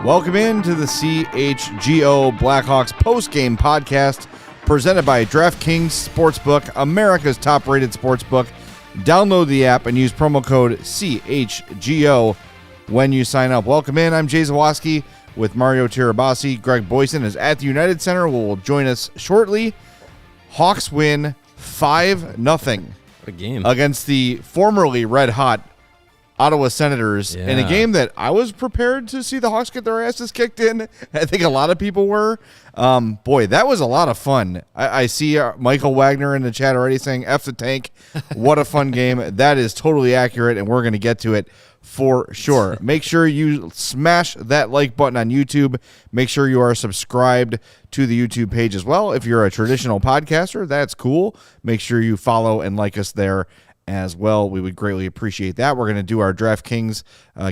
Welcome into the CHGO Blackhawks postgame podcast presented by DraftKings Sportsbook, America's top-rated sportsbook. Download the app and use promo code CHGO when you sign up. Welcome in. I'm Jay Zawaski with Mario Tirabassi. Greg Boysen is at the United Center, will join us shortly. Hawks win 5-0. What a game. Against the formerly red-hot Ottawa Senators in a game that I was prepared to see the Hawks get their asses kicked in. I think a lot of people were. Boy, that was a lot of fun. I see Michael Wagner in the chat already saying, F the tank. What a fun game. That is totally accurate, and we're going to get to it for sure. Make sure you smash that like button on YouTube. Make sure you are subscribed to the YouTube page as well. If you're a traditional podcaster, that's cool. Make sure you follow and like us there as well. We would greatly appreciate that. We're going to do our DraftKings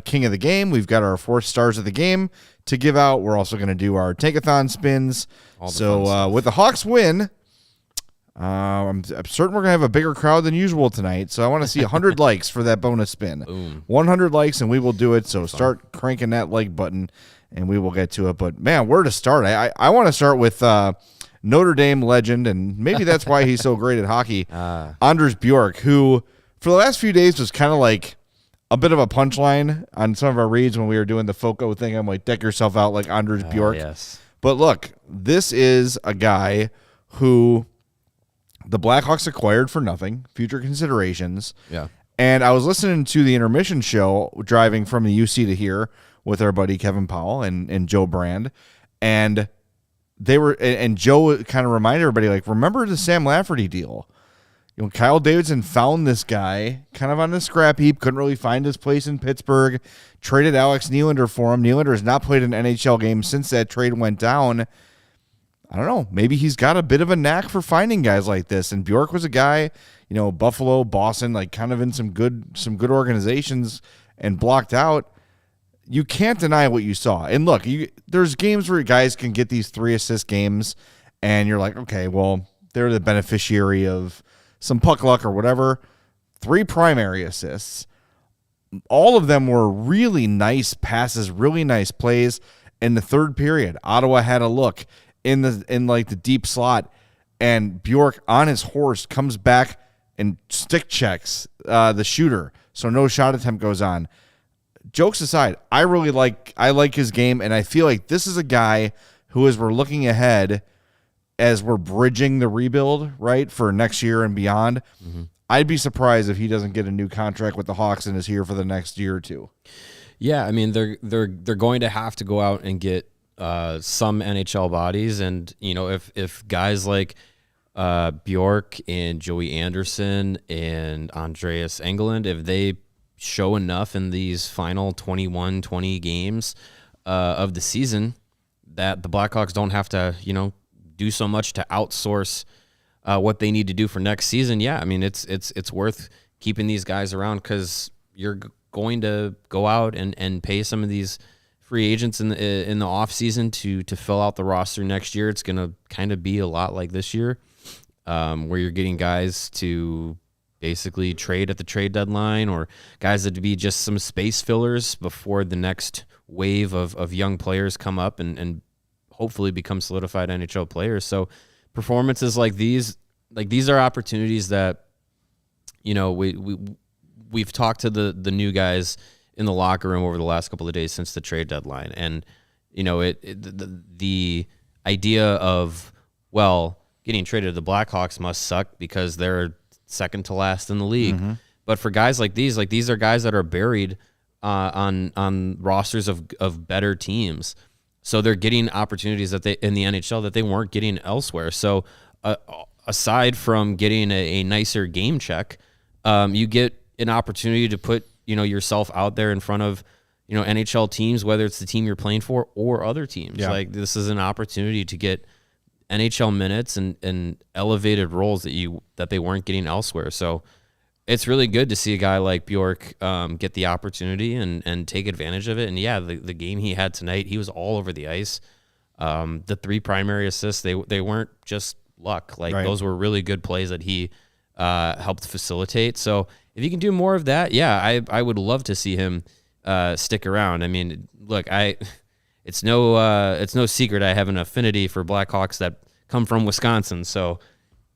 King of the Game. We've got our 4 stars of the game to give out. We're also going to do our Tankathon spins. So with the Hawks win, I'm certain we're going to have a bigger crowd than usual tonight. So I want to see 100 likes for that bonus spin. Boom. 100 likes and we will do it. So start cranking that like button and we will get to it. But man, where to start? I want to start with Notre Dame legend, and maybe that's why he's so great at hockey, Anders Bjork, who for the last few days was kind of like a bit of a punchline on some of our reads when we were doing the FOCO thing. I'm like, deck yourself out like Anders Bjork. Yes. But look, this is a guy who the Blackhawks acquired for nothing, future considerations. Yeah. And I was listening to the intermission show driving from the UC to here with our buddy Kevin Powell and Joe Brand, and they were, and Joe kind of reminded everybody, like, remember the Sam Lafferty deal? You know, Kyle Davidson found this guy kind of on the scrap heap, couldn't really find his place in Pittsburgh, traded Alex Nylander for him. Nylander has not played an NHL game since that trade went down. I don't know. Maybe he's got a bit of a knack for finding guys like this. And Bjork was a guy, you know, Buffalo, Boston, like kind of in some good organizations and blocked out. You can't deny what you saw. And look, there's games where guys can get these 3-assist games, and you're like, okay, well, they're the beneficiary of some puck luck or whatever. 3 primary assists. All of them were really nice passes, really nice plays. In the third period, Ottawa had a look in the deep slot, and Bjork on his horse comes back and stick checks the shooter, so no shot attempt goes on. Jokes aside, I like his game, and I feel like this is a guy who, as we're looking ahead, as we're bridging the rebuild, right, for next year and beyond, I'd be surprised if he doesn't get a new contract with the Hawks and is here for the next year or two. Yeah, I mean, they're going to have to go out and get some NHL bodies, and you know, if guys like Bjork and Joey Anderson and Andreas Englund, if they show enough in these final 20 games of the season, that the Blackhawks don't have to, you know, do so much to outsource what they need to do for next season. Yeah, I mean, it's worth keeping these guys around, because you're going to go out and pay some of these free agents in the off season to fill out the roster next year. It's going to kind of be a lot like this year, where you're getting guys to basically trade at the trade deadline, or guys that would be just some space fillers before the next wave of young players come up and hopefully become solidified NHL players. So performances like these are opportunities that, you know, we've talked to the new guys in the locker room over the last couple of days since the trade deadline. And, you know, the idea of, well, getting traded to the Blackhawks must suck because they're second to last in the league. Mm-hmm. But for guys like these are guys that are buried on rosters of better teams. So they're getting opportunities that they in the NHL that they weren't getting elsewhere. So aside from getting a nicer game check, you get an opportunity to put yourself out there in front of NHL teams, whether it's the team you're playing for or other teams. Yeah. Like this is an opportunity to get NHL minutes and elevated roles that they weren't getting elsewhere. So it's really good to see a guy like Bjork get the opportunity and take advantage of it. And yeah, the game he had tonight, he was all over the ice. The 3 primary assists, they weren't just luck. Like those were really good plays that he helped facilitate. So if you can do more of that, yeah, I would love to see him stick around. I mean, look, it's no secret I have an affinity for Blackhawks that come from Wisconsin. So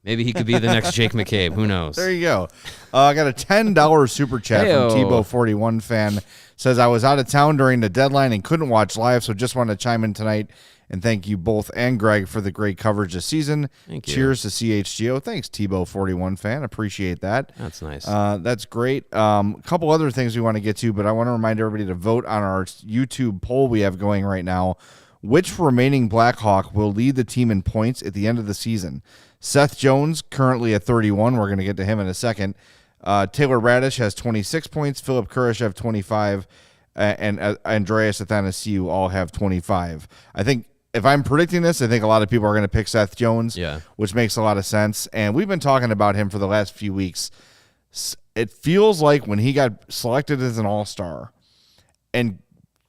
maybe he could be the next Jake McCabe. Who knows? There you go. I got a $10 super chat Hey-o. from Tebow41 fan. Says, I was out of town during the deadline and couldn't watch live, so just wanted to chime in tonight and thank you both and Greg for the great coverage this season. Thank you. Cheers to CHGO. Thanks, Tebow41 fan. Appreciate that. That's nice. That's great. A couple other things we want to get to, but I want to remind everybody to vote on our YouTube poll we have going right now. Which remaining Blackhawk will lead the team in points at the end of the season? Seth Jones, currently at 31. We're going to get to him in a second. Taylor Radish has 26 points. Philipp Kurashev, 25. And Andreas Athanasiou all have 25. I think if I'm predicting this, I think a lot of people are going to pick Seth Jones, which makes a lot of sense. And we've been talking about him for the last few weeks. It feels like when he got selected as an all-star and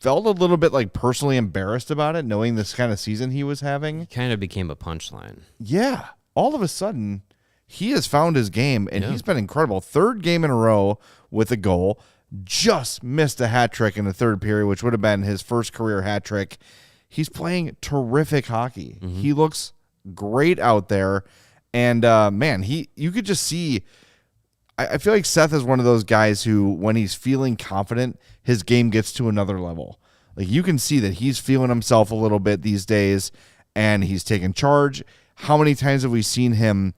felt a little bit like personally embarrassed about it, knowing this kind of season he was having. He kind of became a punchline. Yeah. All of a sudden, he has found his game, and he's been incredible. 3rd game in a row with a goal. Just missed a hat trick in the 3rd period, which would have been his first career hat trick. He's playing terrific hockey. Mm-hmm. He looks great out there. And, man, you could just see – I feel like Seth is one of those guys who, when he's feeling confident, his game gets to another level. Like, you can see that he's feeling himself a little bit these days, and he's taking charge. How many times have we seen him?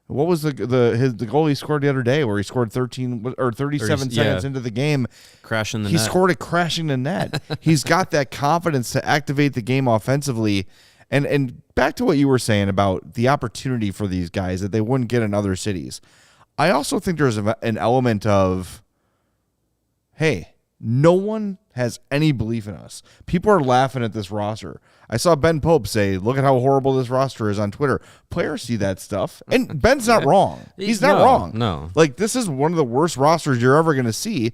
What was the goal he scored the other day, where he scored 13 or 37 seconds into the game, crashing the net? He scored it crashing the net. He's got that confidence to activate the game offensively. And back to what you were saying about the opportunity for these guys that they wouldn't get in other cities. I also think there's an element of, hey, no one has any belief in us. People are laughing at this roster. I saw Ben Pope say, look at how horrible this roster is on Twitter. Players see that stuff. And Ben's not wrong. He's not wrong. No. Like, this is one of the worst rosters you're ever going to see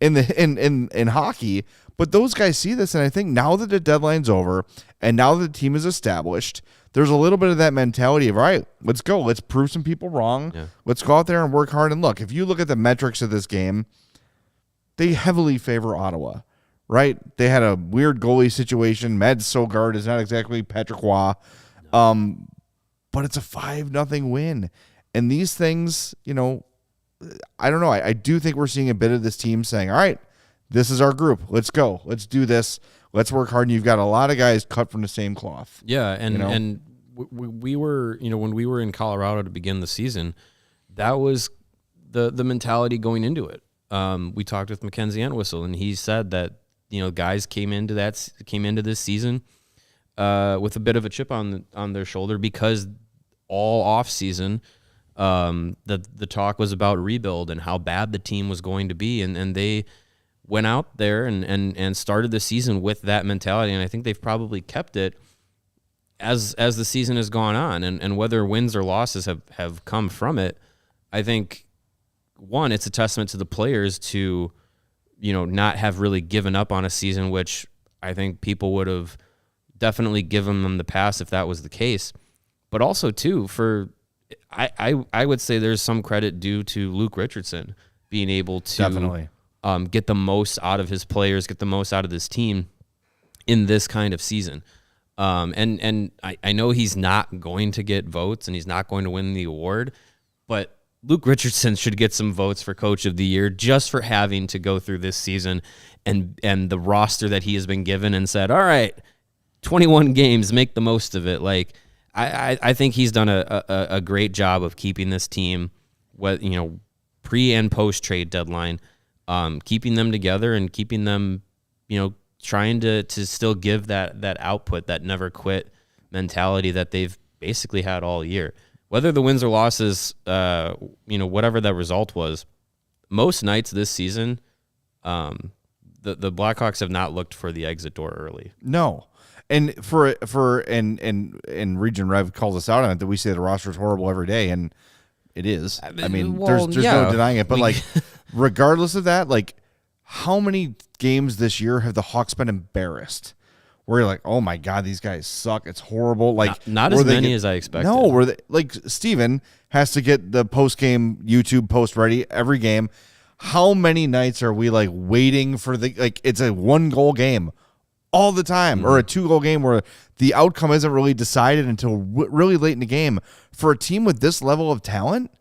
in hockey. But those guys see this, and I think now that the deadline's over and now that the team is established, there's a little bit of that mentality of, all right, let's go. Let's prove some people wrong. Yeah. Let's go out there and work hard. And look, if you look at the metrics of this game, they heavily favor Ottawa, right? They had a weird goalie situation. Med Sogard is not exactly Patrick Waugh, but it's a 5-0 win. And these things, I don't know. I do think we're seeing a bit of this team saying, all right, this is our group. Let's go. Let's do this. Let's work hard. And you've got a lot of guys cut from the same cloth. Yeah, and we were, when we were in Colorado to begin the season, that was the mentality going into it. We talked with Mackenzie Entwistle, and he said that guys came into this season with a bit of a chip on their shoulder because all off season the talk was about rebuild and how bad the team was going to be, and they went out there and started the season with that mentality, and I think they've probably kept it as the season has gone on, and whether wins or losses have come from it. I think, one, it's a testament to the players to, not have really given up on a season, which I think people would have definitely given them the pass if that was the case. But also, too, I would say there's some credit due to Luke Richardson being able to definitely get the most out of his players, get the most out of this team in this kind of season. And I know he's not going to get votes and he's not going to win the award, but Luke Richardson should get some votes for Coach of the Year just for having to go through this season and the roster that he has been given and said, all right, 21 games, make the most of it. Like, I think he's done a great job of keeping this team, pre and post trade deadline, keeping them together and keeping them, trying to still give that output, that never quit mentality that they've basically had all year. Whether the wins or losses, whatever that result was, most nights this season, the Blackhawks have not looked for the exit door early. No. And and Region Rev calls us out on it that we say the roster is horrible every day, and it is. I mean, there's no denying it. But like, regardless of that, like, how many games this year have the Hawks been embarrassed? Where you're like, oh my God, these guys suck. It's horrible. Like, not as many as I expected. No, where they, like, Steven has to get the post-game YouTube post ready every game. How many nights are we like waiting for it's a 1-goal game all the time, or a 2-goal game where the outcome isn't really decided until really late in the game? For a team with this level of talent,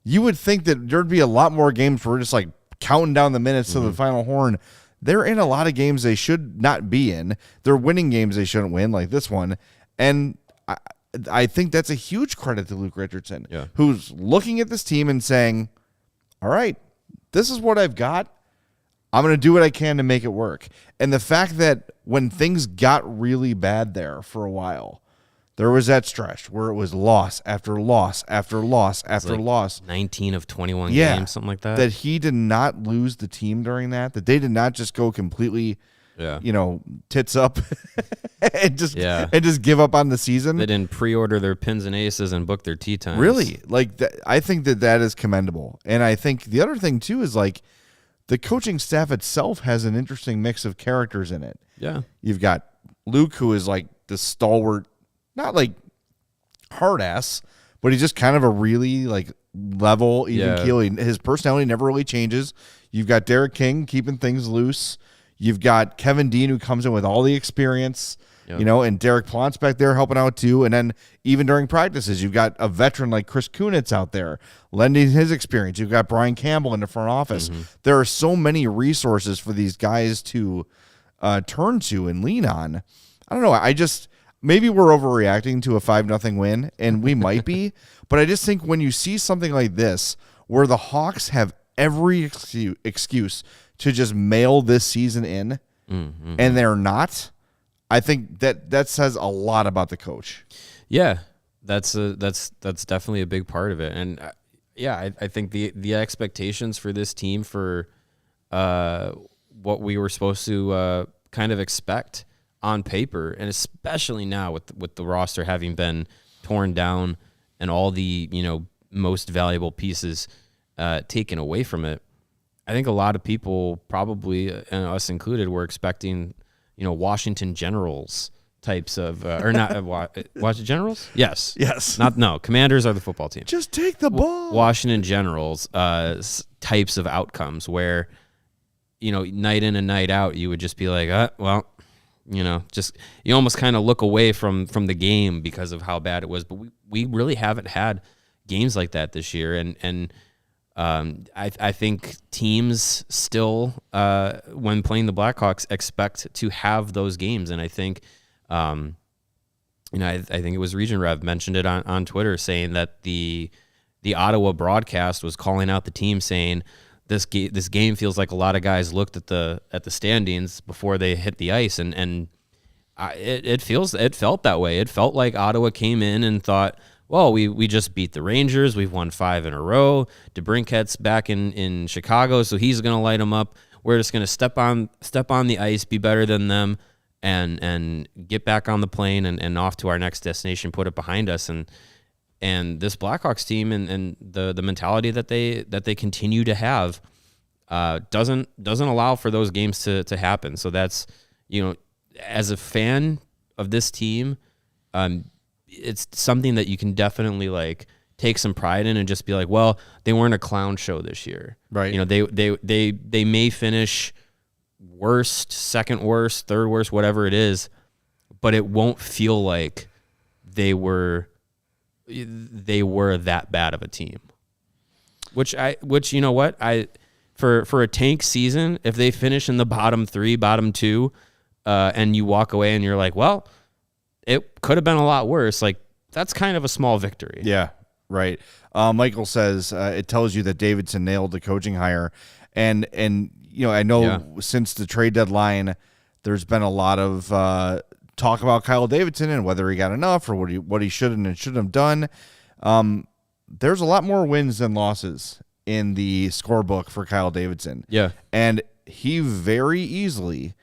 you would think that there'd be a lot more games where we're just like counting down the minutes to the final horn. They're in a lot of games they should not be in. They're winning games they shouldn't win, like this one. And I think that's a huge credit to Luke Richardson, who's looking at this team and saying, all right, this is what I've got. I'm going to do what I can to make it work. And the fact that when things got really bad there for a while, there was that stretch where it was loss after loss after loss after loss. 19 of 21 games, something like that. That he did not lose the team during that they did not just go completely, tits up and just give up on the season. They didn't pre-order their pins and aces and book their tee times. Really? Like, I think that is commendable. And I think the other thing, too, is like the coaching staff itself has an interesting mix of characters in it. Yeah. You've got Luke, who is like the stalwart, not like hard ass, but he's just kind of a really like level, even keel. His personality never really changes. You've got Derek King keeping things loose. You've got Kevin Dean, who comes in with all the experience, and Derek Plant's back there helping out too. And then even during practices, you've got a veteran like Chris Kunitz out there lending his experience. You've got Brian Campbell in the front office. There are so many resources for these guys to turn to and lean on. I don't know. Maybe we're overreacting to a 5-0 win, and we might be. But I just think when you see something like this, where the Hawks have every excuse to just mail this season in, and they're not, I think that says a lot about the coach. Yeah, that's definitely a big part of it. And I think the expectations for this team for what we were supposed to kind of expect on paper, and especially now with the roster having been torn down and all the most valuable pieces taken away from it, I think a lot of people, probably and us included, were expecting Washington Generals types of or not Washington Generals. Yes. Commanders are the football team. Just take the ball. Washington Generals types of outcomes where night in and night out you would just be like, just you almost kind of look away from the game because of how bad it was. But we really haven't had games like that this year, and I think teams still when playing the Blackhawks expect to have those games, and I think I think it was Region Rev mentioned it on Twitter, saying that the Ottawa broadcast was calling out the team, saying this game feels like a lot of guys looked at the standings before they hit the ice, and it felt that way. It felt like Ottawa came in and thought, well, we just beat the Rangers. We've won 5 in a row. DeBrincat's back in Chicago, so he's going to light them up. We're just going to step on the ice, be better than them, and get back on the plane and off to our next destination, put it behind us. And this Blackhawks team and the mentality that they continue to have doesn't allow for those games to happen. So that's, as a fan of this team, it's something that you can definitely like take some pride in and just be like, well, they weren't a clown show this year. Right. They may finish worst, second worst, third worst, whatever it is, but it won't feel like they were that bad of a team. Which you know what? For a tank season, if they finish in the bottom 3, bottom 2, and you walk away and you're like, well, it could have been a lot worse. Like, that's kind of a small victory. Yeah, right. Michael says it tells you that Davidson nailed the coaching hire, and I know since the trade deadline, There's been a lot of talk about Kyle Davidson and whether he got enough or what he should and shouldn't have done. There's a lot more wins than losses in the scorebook for Kyle Davidson. Yeah. And he very easily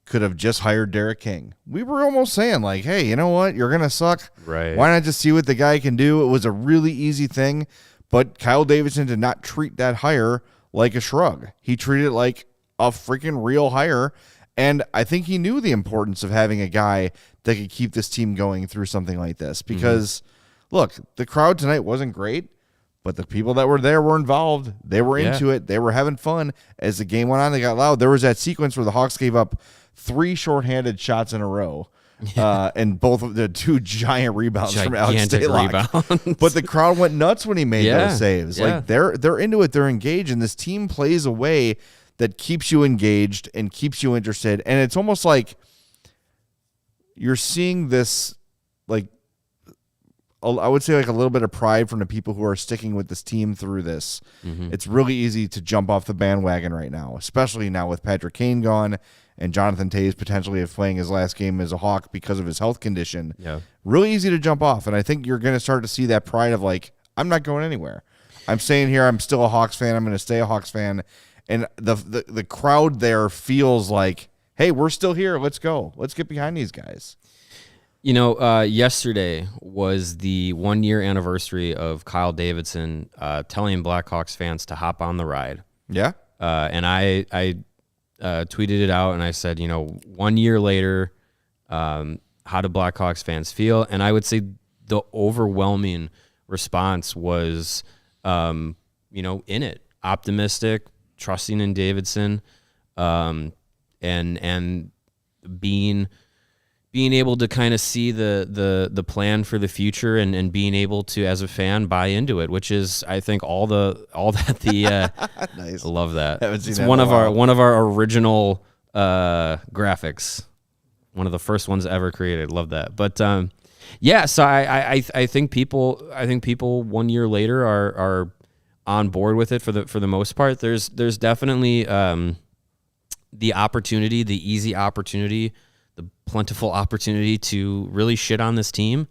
could have just hired Derek King. We were almost saying, like, hey, you know what? You're going to suck. Right. Why not just see what the guy can do? It was a really easy thing, but Kyle Davidson did not treat that hire like a shrug. He treated it like a freaking real hire, and I think he knew the importance of having a guy that could keep this team going through something like this because, look, the crowd tonight wasn't great, but the people that were there were involved. They were into it. They were having fun. As the game went on, they got loud. There was that sequence where the Hawks gave up 3 shorthanded shots in a row, and both of the 2 giant rebounds from Alex Stalock. But the crowd went nuts when he made those saves. Like they're into it. They're engaged, and this team plays a way that keeps you engaged and keeps you interested. And it's almost like you're seeing this, like, I would say, like a little bit of pride from the people who are sticking with this team through this. It's really easy to jump off the bandwagon right now, especially now with Patrick Kane gone and Jonathan Toews potentially playing his last game as a Hawk because of his health condition. Yeah, really easy to jump off. And I think you're going to start to see that pride of, like, I'm not going anywhere. I'm staying here. I'm still a Hawks fan. I'm going to stay a Hawks fan. And the crowd there feels like, hey, we're still here. Let's go. Let's get behind these guys. You know, yesterday was the 1-year anniversary of Kyle Davidson telling Blackhawks fans to hop on the ride. Yeah. And I tweeted it out, and I said, you know, 1 year later, how do Blackhawks fans feel? And I would say the overwhelming response was, you know, in it, optimistic, trusting in Davidson, and being able to kind of see the plan for the future and being able to, as a fan, buy into it, which is, I think, all that the nice. I love that. It's one of our original graphics, one of the first ones ever created. Love that. But yeah, so I think people 1 year later are on board with it for the most part. There's definitely the opportunity, the easy opportunity, the plentiful opportunity to really shit on this team.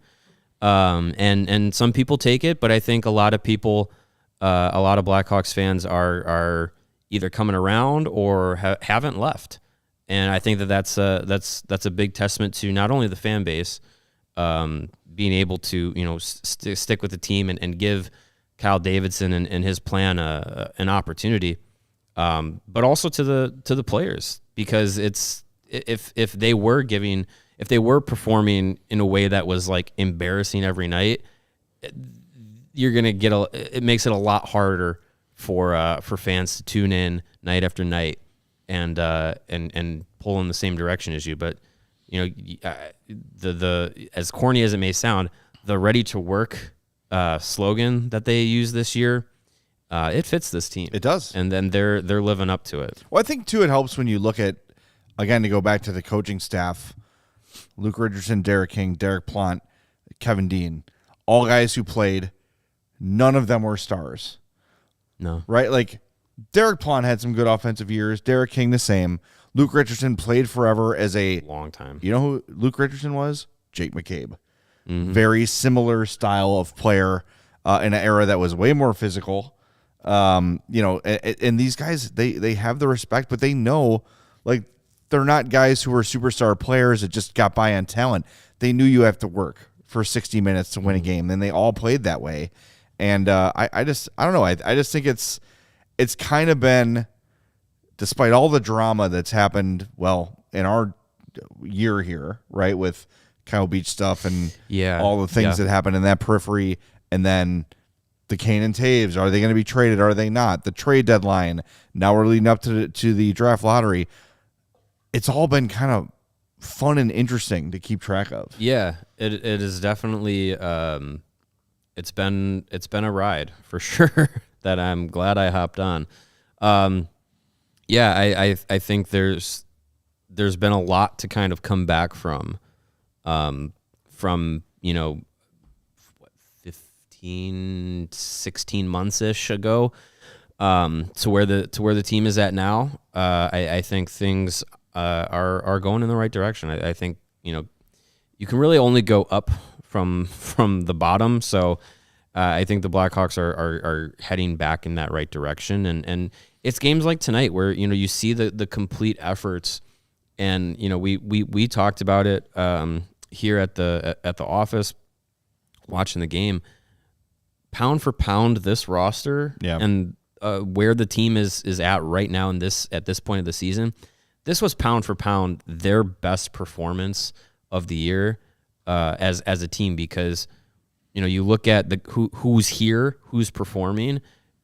And some people take it, but I think a lot of people, a lot of Blackhawks fans are either coming around or haven't left. And I think that's a big testament to not only the fan base, being able to, you know, stick with the team and give Kyle Davidson and his plan an opportunity, but also to the players, because it's, if they were performing in a way that was like embarrassing every night, you're gonna get it makes it a lot harder for fans to tune in night after night and pull in the same direction as you. But you know, the as corny as it may sound, the ready to work slogan that they use this year, it fits this team. It does, and then they're living up to it. Well, I think too it helps when you look at, again, to go back to the coaching staff, Luke Richardson, Derek King, Derek Plant, Kevin Dean, all guys who played. None of them were stars. No. Right? Like, Derek Plant had some good offensive years. Derek King the same. Luke Richardson played forever as a... long time. You know who Luke Richardson was? Jake McCabe. Very similar style of player in an era that was way more physical. You know, and these guys, they have the respect, but they know, like, they're not guys who are superstar players that just got by on talent. They knew you have to work for 60 minutes to win a game, and they all played that way. And I don't know. I just think it's kind of been, despite all the drama that's happened, well, in our year here, right, with Kyle Beach stuff and all the things that happened in that periphery, and then the Kane and Toews, are they going to be traded? Are they not? The trade deadline. Now we're leading up to the draft lottery. It's all been kind of fun and interesting to keep track of. Yeah, it is definitely. It's been a ride for sure that I'm glad I hopped on. Yeah, I think there's been a lot to kind of come back from, you know, 15, 16 months ish ago, to where the team is at now. I think things are going in the right direction. I think, you can really only go up from the bottom. So I think the Blackhawks are heading back in that right direction. And it's games like tonight where, you see the complete efforts. And, we talked about it here at the office watching the game. Pound for pound, this roster and where the team is at right now at this point of the season, this was pound for pound their best performance of the year as a team, because you look at who's here, who's performing.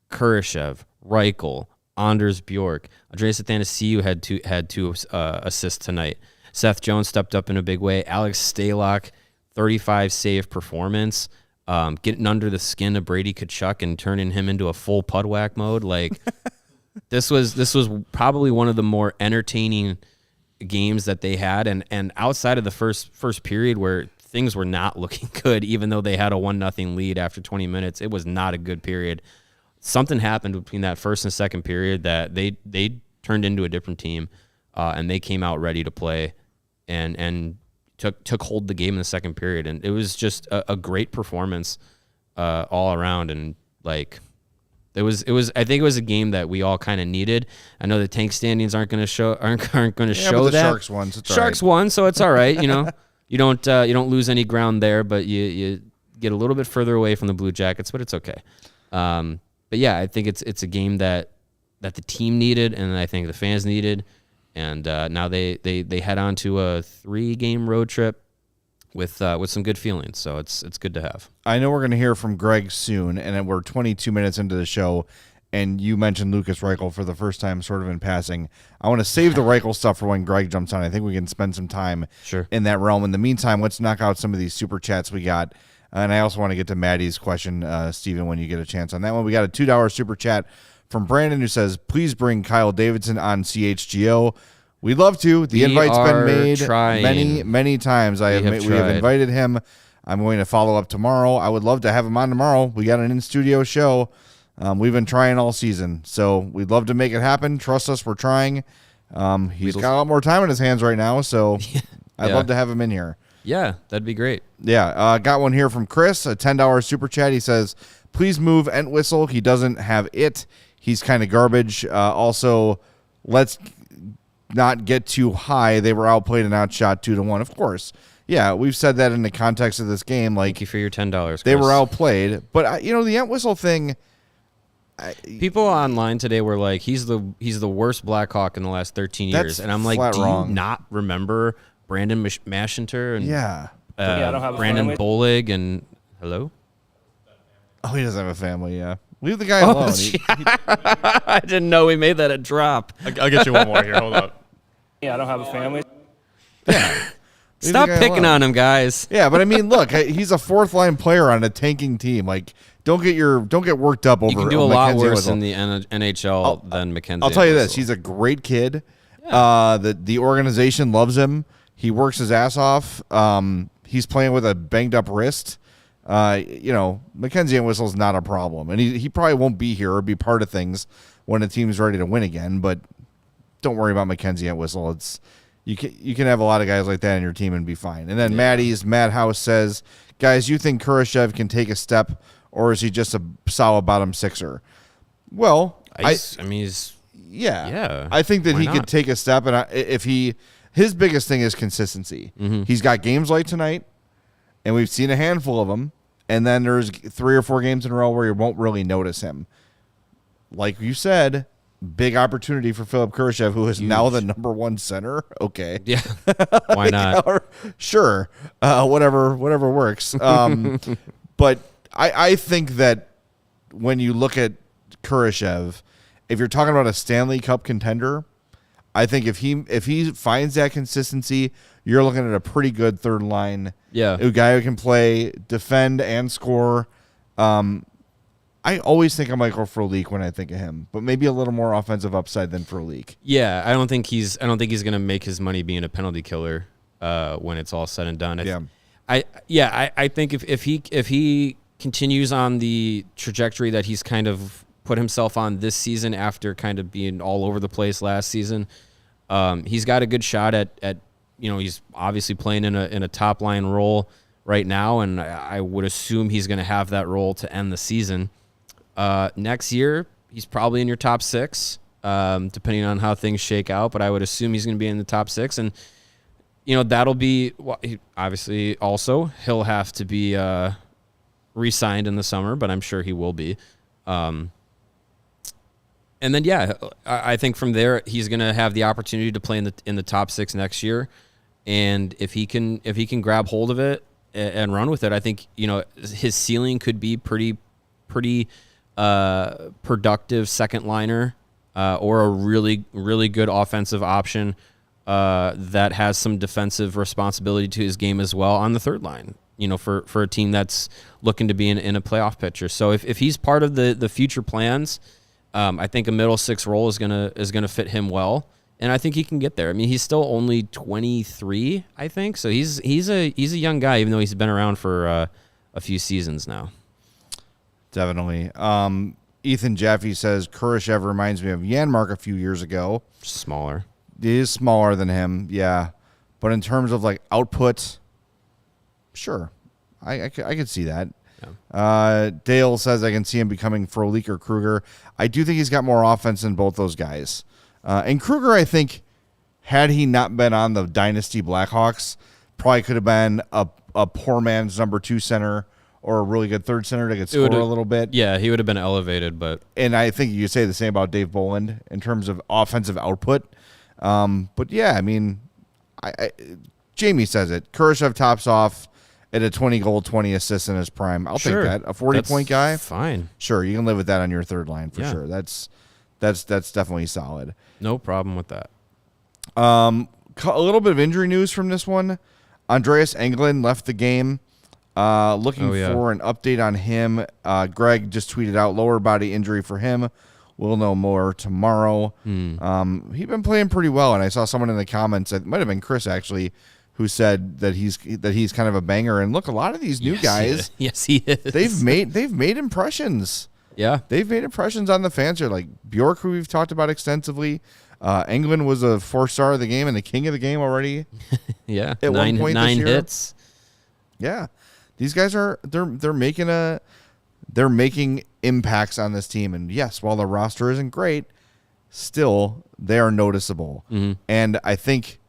Kurashev, Reichel, Anders Bjork, Andreas Athanasiou had two assists tonight. Seth Jones stepped up in a big way. Alex Stalock, 35 save performance, getting under the skin of Brady Tkachuk and turning him into a full pudwhack mode. Like this was probably one of the more entertaining games that they had, and outside of the first period where things were not looking good, even though they had a 1-0 lead after 20 minutes, it was not a good period. Something happened between that first and second period that they turned into a different team, and they came out ready to play, and took hold of the game in the second period, and it was just a great performance all around, and like. It was. I think it was a game that we all kind of needed. I know the tank standings aren't going to show but that. the Sharks won. So Sharks won, so it's all right. You don't lose any ground there, but you get a little bit further away from the Blue Jackets, but it's okay. But yeah, I think it's a game that the team needed, and I think the fans needed, and now they head on to a 3-game road trip with some good feelings. So it's good to have. I know we're going to hear from Greg soon, and then we're 22 minutes into the show, and you mentioned Lukas Reichel for the first time sort of in passing. I want to save the Reichel stuff for when Greg jumps on. I think we can spend some time in that realm. In the meantime, let's knock out some of these super chats we got. And I also want to get to Maddie's question, Steven, when you get a chance on that one. We got a $2 super chat from Brandon who says, please bring Kyle Davidson on CHGO. We'd love to. The invite's been made many times. We have invited him. I'm going to follow up tomorrow. I would love to have him on tomorrow. We got an in-studio show. We've been trying all season, so we'd love to make it happen. Trust us, we're trying. He's got a lot more time on his hands right now, so I'd love to have him in here. Yeah, that'd be great. Yeah, got one here from Chris, a $10 super chat. He says, please move Entwistle. He doesn't have it. He's kind of garbage. Also, let's not get too high. They were outplayed and outshot 2-1. Of course. Yeah, we've said that in the context of this game. Like, thank you for your $10, Chris. They were outplayed. But, the Entwistle thing... People online today were like, he's the worst Blackhawk in the last 13 years. And I'm like, do you not remember Brandon Mashinter and I don't have Brandon Bolig and... Hello? Oh, he doesn't have a family, yeah. Leave the guy alone. I didn't know we made that a drop. I'll get you one more here. Hold up. Yeah, I don't have a family. Yeah. Stop picking on him, guys. Yeah, but I mean, look, he's a fourth-line player on a tanking team. Like, don't get worked up over. You can do a lot worse in the NHL than Mackenzie. I'll tell you this: he's a great kid. Yeah. The organization loves him. He works his ass off. He's playing with a banged-up wrist. Mackenzie Entwistle's not a problem, and he probably won't be here or be part of things when the team's ready to win again. But don't worry about Mackenzie Entwistle. It's you can have a lot of guys like that in your team and be fine. And then Maddie's Madhouse says, guys, you think Kurashev can take a step, or is he just a solid bottom sixer? Well, I mean, he's I think that he could take a step, and his biggest thing is consistency. Mm-hmm. He's got games like tonight, and we've seen a handful of them, and then there's 3 or 4 games in a row where you won't really notice him. Like you said, big opportunity for Philipp Kurashev, who is now the number 1 center. Okay. Yeah. Why not? Sure. Whatever works. But I think that when you look at Kurashev, if you're talking about a Stanley Cup contender, I think if he finds that consistency, you're looking at a pretty good third line. Yeah. A guy who can play, defend, and score. I always think of Michael Frolik when I think of him, but maybe a little more offensive upside than Frolik. Yeah, I don't think he's going to make his money being a penalty killer when it's all said and done. I think if he continues on the trajectory that he's kind of put himself on this season after kind of being all over the place last season, He's got a good shot at he's obviously playing in a top line role right now, and I would assume he's going to have that role to end the season. Next year, he's probably in your top 6, depending on how things shake out, but I would assume he's going to be in the top 6, and that'll be obviously also he'll have to be re-signed in the summer, but I'm sure he will be. And then, I think from there he's going to have the opportunity to play in the top 6 next year, and if he can grab hold of it and run with it, I think his ceiling could be pretty productive second liner, or a really really good offensive option that has some defensive responsibility to his game as well on the third line. For a team that's looking to be in a playoff picture. So if he's part of the future plans. I think a middle 6 role is gonna fit him well, and I think he can get there. I mean, he's still only 23, I think, so he's a young guy, even though he's been around for a few seasons now. Definitely. Ethan Jaffe says Kurashev reminds me of Janmark a few years ago. Smaller. He is smaller than him, yeah, but in terms of like output, sure, I could see that. Dale says I can see him becoming Frolik or Kruger. I do think he's got more offense than both those guys. And Kruger, I think, had he not been on the Dynasty Blackhawks, probably could have been a poor man's number 2 center or a really good third center that could score a little bit. Yeah, he would have been elevated. And I think you say the same about Dave Boland in terms of offensive output. But yeah, I mean, Jamie says it. Kurashev tops off at a 20-goal, 20 assists in his prime. I'll take that. A 40-point guy? Fine. Sure, you can live with that on your third line for sure. That's definitely solid. No problem with that. A little bit of injury news from this one. Andreas Englund left the game. Looking for an update on him. Greg just tweeted out lower body injury for him. We'll know more tomorrow. He's been playing pretty well, and I saw someone in the comments, it might have been Chris actually, who said that he's kind of a banger. And look, a lot of these new guys, yes, he is. They've made impressions. Yeah, they've made impressions on the fans here. Like Bjork, who we've talked about extensively. Englund was a 4-star of the game and the king of the game already. Yeah, at one point nine this year. hits. Yeah, these guys they're making impacts on this team. And yes, while the roster isn't great, still they are noticeable. Mm-hmm. And I think,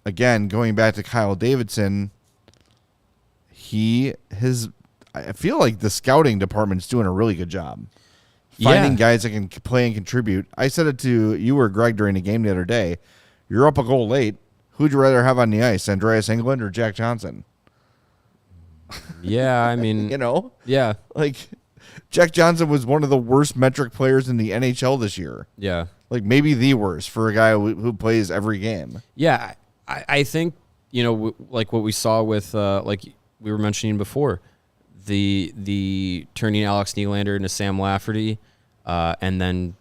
again, going back to Kyle Davidson, I feel like the scouting department's doing a really good job finding guys that can play and contribute. I said it to you or Greg during the game the other day. You're up a goal late. Who'd you rather have on the ice, Andreas Englund or Jack Johnson? Yeah, I mean, yeah, like Jack Johnson was one of the worst metric players in the NHL this year. Yeah, like maybe the worst for a guy who plays every game. Yeah, I think like what we saw with like we were mentioning before, the turning Alex Nylander into Sam Lafferty, and then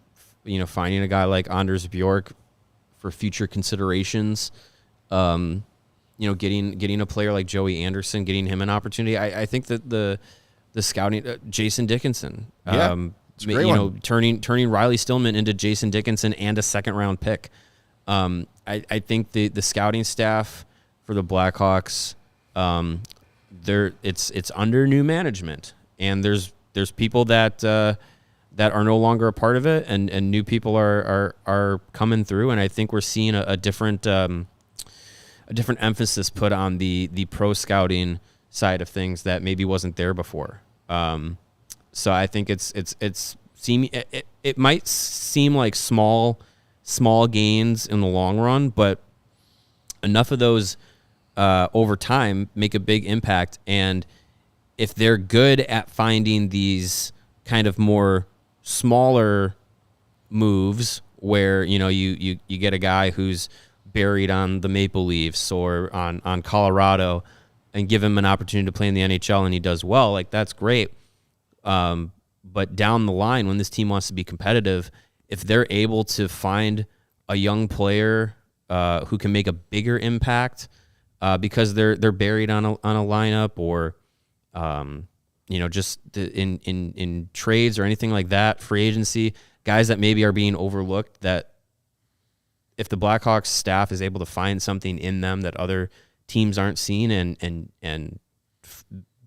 finding a guy like Anders Bjork for future considerations. Getting a player like Joey Anderson, getting him an opportunity. I think that the scouting, Jason Dickinson, turning Riley Stillman into Jason Dickinson and a second-round pick. I think the scouting staff for the Blackhawks, it's under new management, and there's people that are no longer a part of it, and new people are coming through, and I think we're seeing a different emphasis put on the pro scouting side of things that maybe wasn't there before. So I think it might seem like small gains in the long run, but enough of those over time make a big impact. And if they're good at finding these kind of more smaller moves where you get a guy who's buried on the Maple Leafs or on Colorado and give him an opportunity to play in the NHL and he does well, like that's great. But down the line, when this team wants to be competitive, if they're able to find a young player who can make a bigger impact because they're buried on a lineup or just in trades or anything like that, free agency, guys that maybe are being overlooked that if the Blackhawks staff is able to find something in them that other teams aren't seeing and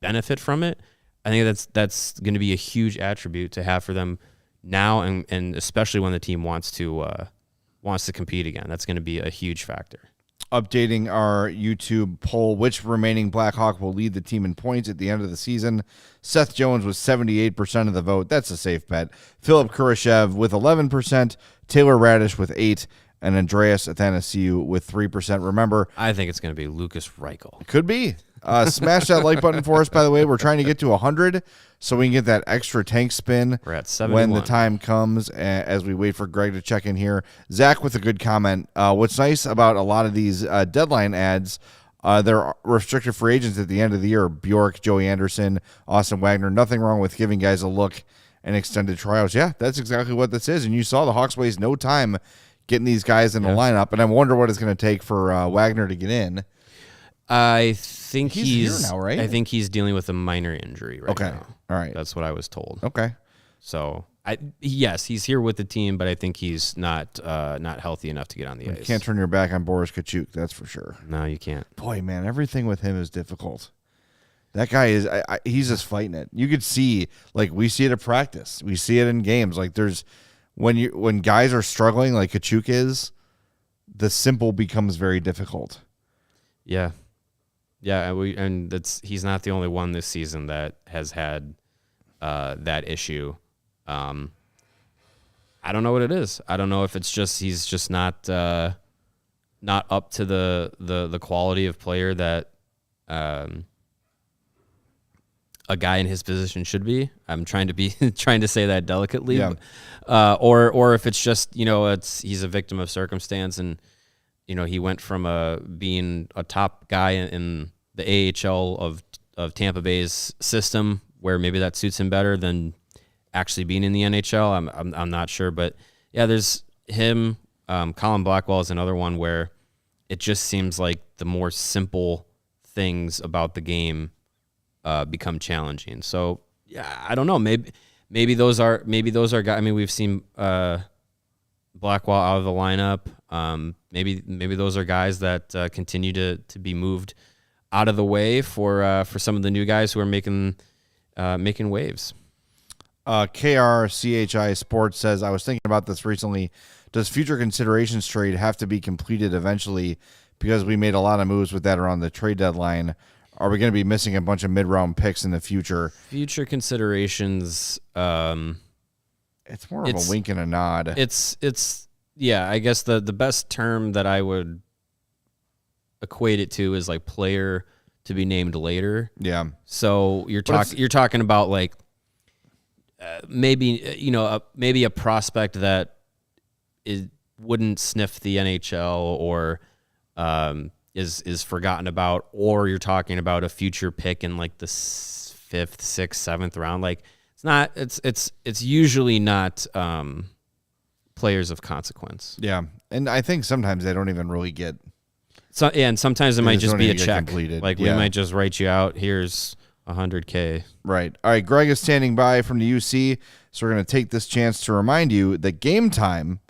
benefit from it, I think that's going to be a huge attribute to have for them now, and especially when the team wants to compete again. That's going to be a huge factor. Updating our YouTube poll, which remaining Blackhawk will lead the team in points at the end of the season? Seth Jones with 78% of the vote. That's a safe bet. Philipp Kurashev with 11%, Taylor Radish with 8%, and Andreas Athanasiou with 3%. Remember, I think it's going to be Lukas Reichel. It could be. Smash that like button for us, by the way. We're trying to get to 100 so we can get that extra tank spin. We're at 71. When the time comes, as we wait for Greg to check in here. Zach with a good comment. What's nice about a lot of these deadline ads, they're restricted free agents at the end of the year. Bjork, Joey Anderson, Austin Wagner. Nothing wrong with giving guys a look and extended tryouts. Yeah, that's exactly what this is. And you saw the Hawks waste no time getting these guys in the lineup. And I wonder what it's going to take for Wagner to get in. I think he's here now, right? I think he's dealing with a minor injury right now. All right. That's what I was told. Okay. So, yes, he's here with the team, but I think he's not healthy enough to get on the ice. You can't turn your back on Boris Kachuk, that's for sure. No, you can't. Boy, man, everything with him is difficult. That guy is he's just fighting it. You could see, like, we see it at practice. We see it in games. Like, there's when guys are struggling like Kachuk is, the simple becomes very difficult. Yeah. Yeah, he's not the only one this season that has had that issue. I don't know what it is. I don't know if it's just he's just not up to the quality of player that a guy in his position should be. I'm trying to say that delicately. Yeah. Or if it's just, he's a victim of circumstance, and he went from being a top guy in the AHL of Tampa Bay's system, where maybe that suits him better than actually being in the NHL. I'm not sure, but yeah, there's him. Colin Blackwell is another one where it just seems like the more simple things about the game become challenging. So yeah, I don't know. Maybe those are guys. I mean, we've seen Blackwell out of the lineup. Maybe those are guys that continue to be moved out of the way for some of the new guys who are making waves. KRCHI Sports says, I was thinking about this recently. Does future considerations trade have to be completed eventually because we made a lot of moves with that around the trade deadline? Are we going to be missing a bunch of mid-round picks in the future? Future considerations. It's more of a wink and a nod. It's yeah. I guess the best term that I would equate it to is like player to be named later. Yeah. So you're talking about like maybe maybe a prospect that wouldn't sniff the NHL or is forgotten about, or you're talking about a future pick in like the 5th, 6th, 7th round. Like it's usually not players of consequence. Yeah, and I think sometimes they don't even really get. So yeah, and sometimes it might just be a check. Completed. Like we might just write you out. Here's $100K. Right. All right. Greg is standing by from the UC, so we're going to take this chance to remind you that Game Time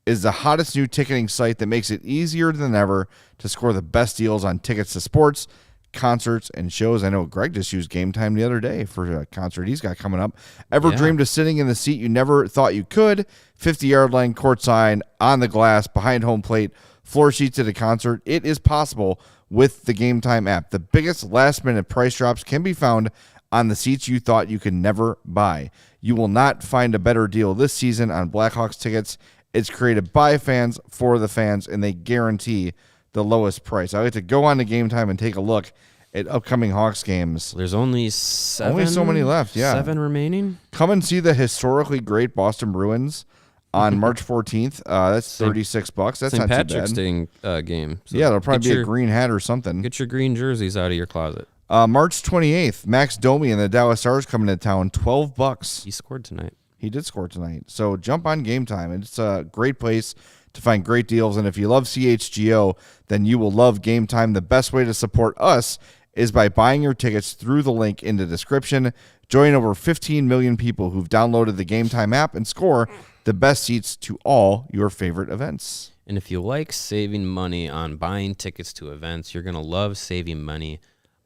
is the hottest new ticketing site that makes it easier than ever to score the best deals on tickets to sports, concerts, and shows. I know Greg just used Game Time the other day for a concert he's got coming up. Ever dreamed of sitting in the seat you never thought you could? 50-yard line, courtside, on the glass, behind home plate, floor seats at a concert. It is possible with the Game Time app. The biggest last-minute price drops can be found on the seats you thought you could never buy. You will not find a better deal this season on Blackhawks tickets. It's created by fans for the fans, and they guarantee the lowest price. I like to go on to Game Time and take a look at upcoming Hawks games. There's only so many left, yeah. 7 remaining. Come and see the historically great Boston Bruins on March 14th. That's $36. That's St. not Patrick's too bad. Day game. So yeah, there'll probably be a green hat or something. Get your green jerseys out of your closet. March 28th, Max Domi and the Dallas Stars coming to town. $12. He scored tonight. He did score tonight. So jump on Game Time. It's a great place to find great deals. And if you love CHGO, then you will love Game Time. The best way to support us is by buying your tickets through the link in the description. Join over 15 million people who've downloaded the Game Time app and score the best seats to all your favorite events. And if you like saving money on buying tickets to events, you're going to love saving money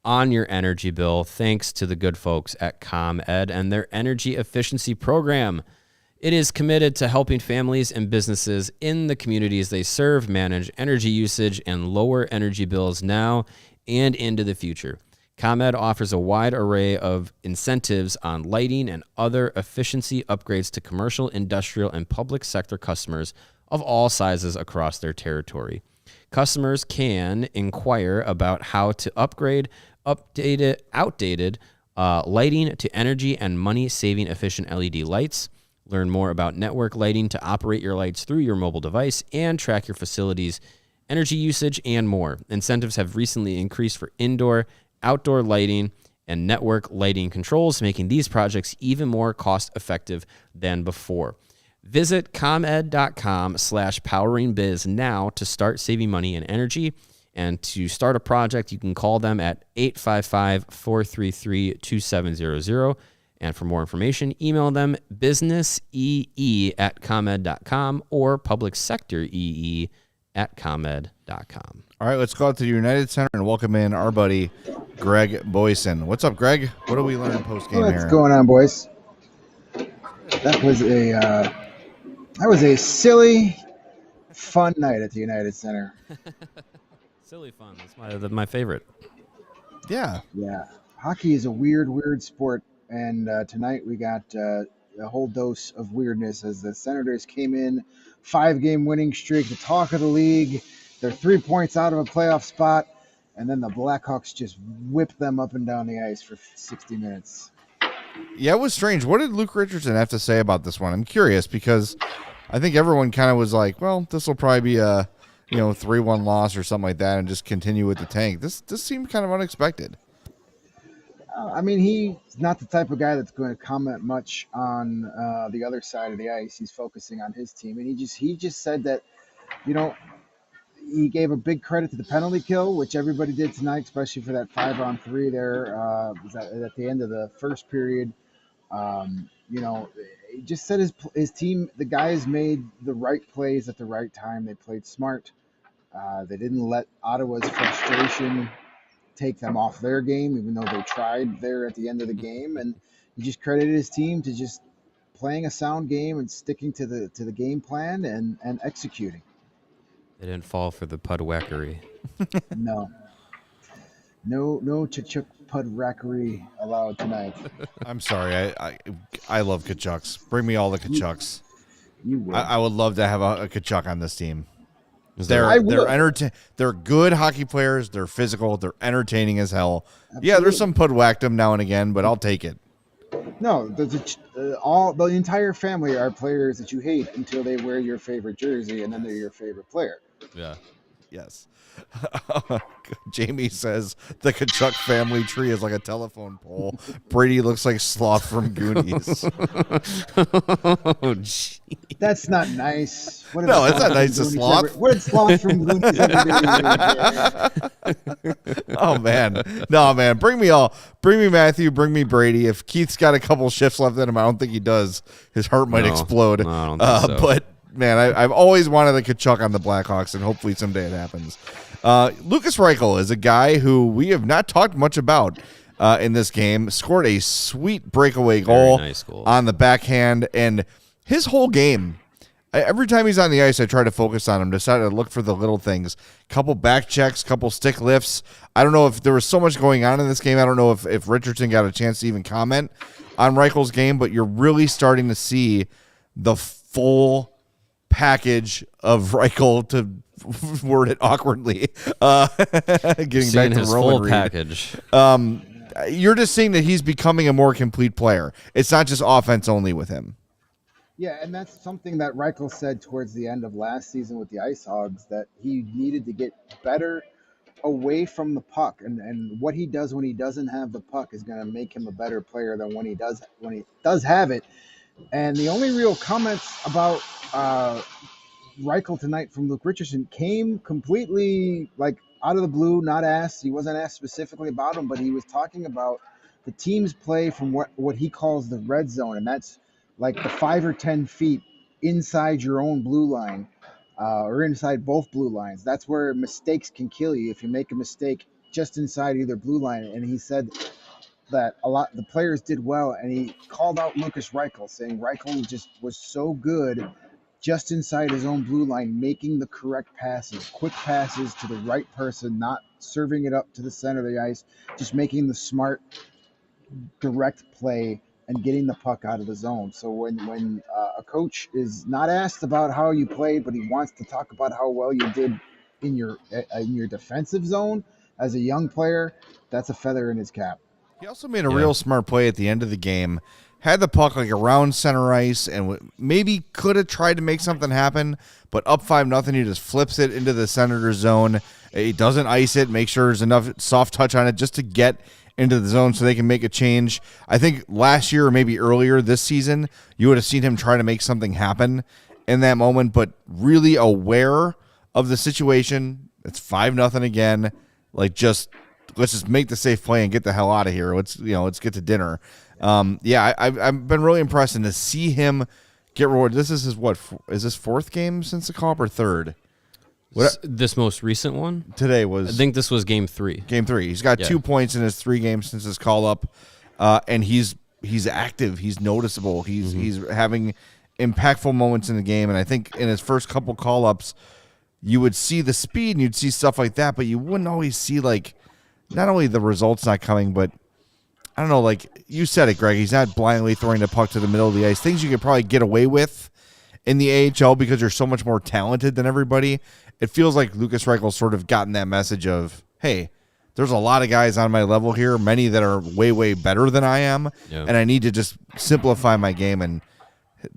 on your energy bill thanks to the good folks at ComEd and their energy efficiency program. It is committed to helping families and businesses in the communities they serve manage energy usage and lower energy bills now and into the future. ComEd offers a wide array of incentives on lighting and other efficiency upgrades to commercial, industrial, and public sector customers of all sizes across their territory. Customers can inquire about how to upgrade outdated lighting to energy and money-saving efficient LED lights. Learn more about network lighting to operate your lights through your mobile device and track your facility's energy usage and more. Incentives have recently increased for indoor, outdoor lighting, and network lighting controls, making these projects even more cost-effective than before. Visit comed.com/poweringbiz now to start saving money and energy. And to start a project, you can call them at 855-433-2700. And for more information, email them businessee@comed.com or publicsectoree@comed.com. All right, let's go out to the United Center and welcome in our buddy Greg Boysen. What's up, Greg? What do we learn post game here? What's going on, boys? That was a silly, fun night at the United Center. Silly fun. That's my favorite. Yeah. Yeah, hockey is a weird sport, and tonight we got a whole dose of weirdness as the Senators came in, 5-game winning streak, the talk of the league. They're 3 points out of a playoff spot, and then the Blackhawks just whipped them up and down the ice for 60 minutes. Yeah, it was strange. What did Luke Richardson have to say about this one? I'm curious because I think everyone kind of was like, well, this will probably be a 3-1 loss or something like that and just continue with the tank. This seemed kind of unexpected. I mean, he's not the type of guy that's going to comment much on the other side of the ice. He's focusing on his team, and he just said that, he gave a big credit to the penalty kill, which everybody did tonight, especially for that 5-on-3 there. Was at the end of the first period. He just said his team, the guys made the right plays at the right time. They played smart. They didn't let Ottawa's frustration take them off their game, even though they tried there at the end of the game. And he just credited his team to just playing a sound game and sticking to the game plan and executing. They didn't fall for the pudwackery. No Chichuk pudrackery allowed tonight. I'm sorry. I love Kachucks. Bring me all the Kachucks. You will. I would love to have a Kachuk on this team. I will. They're good hockey players. They're physical. They're entertaining as hell. Absolutely. Yeah, there's some pudwhackdom now and again, but I'll take it. No, the entire family are players that you hate until they wear your favorite jersey, and then they're your favorite player. Yeah. Yes. Jamie says the Kachuk family tree is like a telephone pole. Brady looks like Sloth from Goonies. Oh, gee. That's not nice. No, it's not nice to Sloth. What did Sloth from Goonies ever do? Oh, man. No, man. Bring me Matthew. Bring me Brady. If Keith's got a couple shifts left in him, I don't think he does. His heart might explode. No, I don't think so. But, man, I've always wanted a Kachuk on the Blackhawks, and hopefully someday it happens. Lukas Reichel is a guy who we have not talked much about in this game. Scored a sweet breakaway goal, nice goal on the backhand, and his whole game, every time he's on the ice, I try to focus on him, decided to look for the little things. Couple back checks, couple stick lifts. I don't know if there was so much going on in this game. I don't know if Richardson got a chance to even comment on Reichel's game, but you're really starting to see the full package of Reichel, to word it awkwardly. Getting seeing back to his Roman full Reed. package. You're just seeing that he's becoming a more complete player. It's not just offense only with him. Yeah, and that's something that Reichel said towards the end of last season with the Ice Hogs, that he needed to get better away from the puck, and what he does when he doesn't have the puck is going to make him a better player than when he does have it. And the only real comments about Reichel tonight from Luke Richardson came completely out of the blue, not asked. He wasn't asked specifically about him, but he was talking about the team's play from what he calls the red zone, and that's like the 5 or 10 feet inside your own blue line. or inside both blue lines. That's where mistakes can kill you if you make a mistake just inside either blue line. And he said that a lot the players did well, and he called out Lukas Reichel, saying Reichel just was so good just inside his own blue line, making the correct passes, quick passes to the right person, not serving it up to the center of the ice, just making the smart, direct play and getting the puck out of the zone. So when a coach is not asked about how you played, but he wants to talk about how well you did in your defensive zone as a young player, that's a feather in his cap. He also made a real smart play at the end of the game. Had the puck like around center ice and maybe could have tried to make something happen, but up 5-0, he just flips it into the Senators zone. He doesn't ice it, make sure there's enough soft touch on it just to get into the zone so they can make a change. I think last year or maybe earlier this season, you would have seen him try to make something happen in that moment, but really aware of the situation. It's 5-0 again. Like, let's just make the safe play and get the hell out of here. Let's get to dinner. I've been really impressed, and to see him get rewarded. This is his fourth game since the call-up or third? This most recent one? Today was. I think this was game 3. Game 3. He's got 2 points in his 3 games since his call-up, and he's active. He's noticeable. He's having impactful moments in the game, and I think in his first couple call-ups, you would see the speed and you'd see stuff like that, but you wouldn't always see, like, not only the results not coming, but I don't know, like you said it, Greg, he's not blindly throwing the puck to the middle of the ice. Things you could probably get away with in the AHL because you're so much more talented than everybody. It feels like Lukas Reichel's sort of gotten that message of, hey, there's a lot of guys on my level here, many that are way, way better than I am, and I need to just simplify my game. And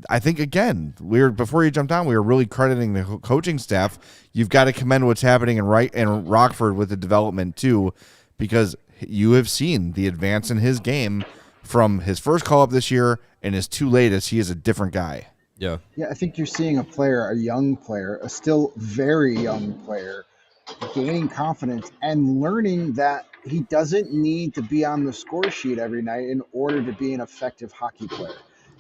I think, again, before you jumped on, we were really crediting the coaching staff. You've got to commend what's happening in Rockford with the development, too, because you have seen the advance in his game from his first call-up this year and his 2 latest. He is a different guy. Yeah, I think you're seeing a young player, a still very young player, gaining confidence and learning that he doesn't need to be on the score sheet every night in order to be an effective hockey player.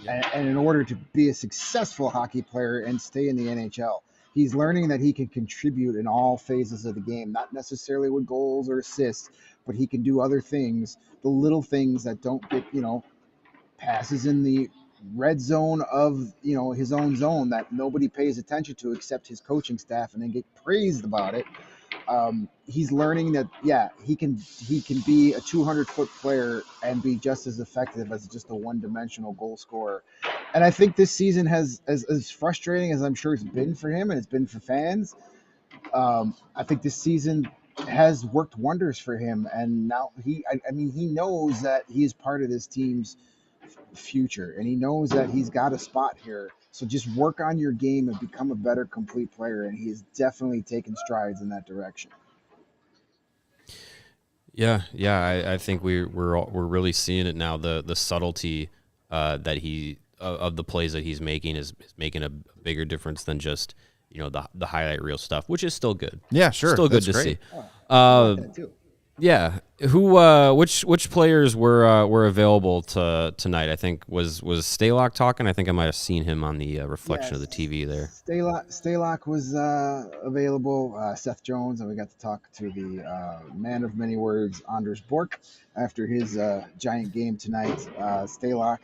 And in order to be a successful hockey player and stay in the NHL. He's learning that he can contribute in all phases of the game, not necessarily with goals or assists, but he can do other things, the little things that don't get, passes in the red zone of, his own zone that nobody pays attention to except his coaching staff and then get praised about it. He's learning that, he can be a 200-foot player and be just as effective as just a one-dimensional goal scorer. And I think this season has, as frustrating as I'm sure it's been for him and it's been for fans, I think this season has worked wonders for him. And now he knows that he's part of this team's future, and he knows that he's got a spot here. So just work on your game and become a better complete player, and he is definitely taking strides in that direction. Yeah, I think we're really seeing it now. The subtlety that he of the plays that he's making is making a bigger difference than just the highlight reel stuff, which is still good. Yeah, sure, still good to great. see. I like that too. Yeah, which players were available tonight? I think was Stalock talking. I think I might have seen him on the reflection of the TV there. Stalock was available. Seth Jones, and we got to talk to the man of many words, Anders Bork, after his giant game tonight. Stalock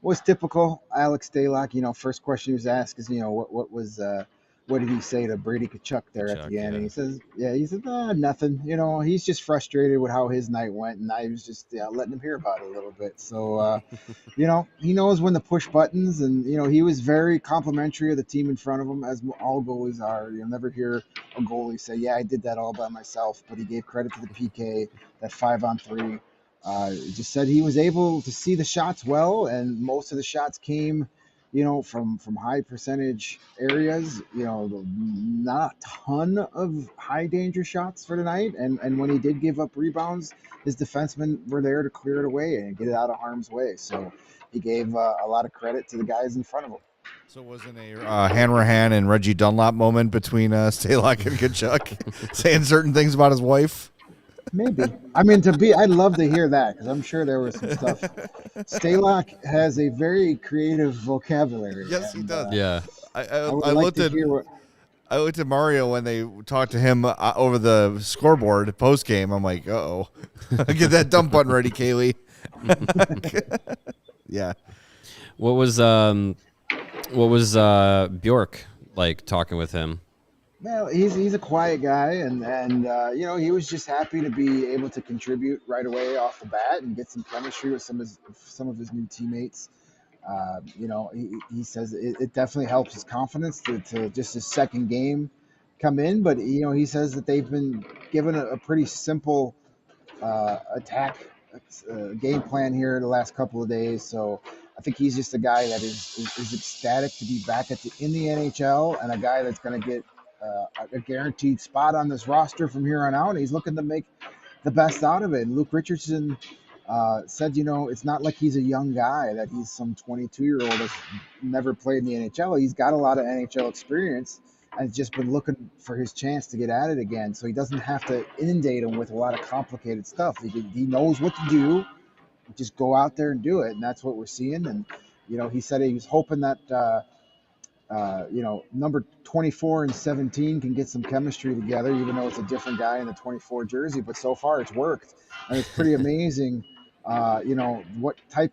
was typical Alex Stalock. First question he was asked is, what did he say to Brady Tkachuk there at the end? Yeah. And he said, nothing. He's just frustrated with how his night went, and I was just letting him hear about it a little bit. So, he knows when to push buttons, and, he was very complimentary of the team in front of him, as all goalies are. You'll never hear a goalie say, I did that all by myself, but he gave credit to the PK, that 5-on-3. Just said he was able to see the shots well, and most of the shots came from high percentage areas, not a ton of high danger shots for tonight. And when he did give up rebounds, his defensemen were there to clear it away and get it out of harm's way. So he gave a lot of credit to the guys in front of him. So wasn't a Hanrahan and Reggie Dunlop moment between Stalock and Tkachuk saying certain things about his wife? Maybe. I'd love to hear that, because I'm sure there was some stuff. Stalock has a very creative vocabulary. Yes, he does. Yeah. I looked at I looked at Mario when they talked to him over the scoreboard post game. I'm like, uh-oh. Get that dump button ready, Kaylee. Yeah. What was Bjork like talking with him? Well, he's a quiet guy, and he was just happy to be able to contribute right away off the bat and get some chemistry with some of his new teammates. He says it definitely helps his confidence to just his second game come in, but he says that they've been given a pretty simple attack game plan here the last couple of days. So I think he's just a guy that is ecstatic to be back in the NHL, and a guy that's going to get a guaranteed spot on this roster from here on out. And he's looking to make the best out of it. And Luke Richardson said, it's not like he's a young guy, that he's some 22-year-old that's never played in the NHL. He's got a lot of NHL experience and has just been looking for his chance to get at it again. So he doesn't have to inundate him with a lot of complicated stuff. He knows what to do. Just go out there and do it. And that's what we're seeing. And, he said he was hoping that, number 24 and 17 can get some chemistry together, even though it's a different guy in the 24 jersey. But so far it's worked. And it's pretty amazing, what type,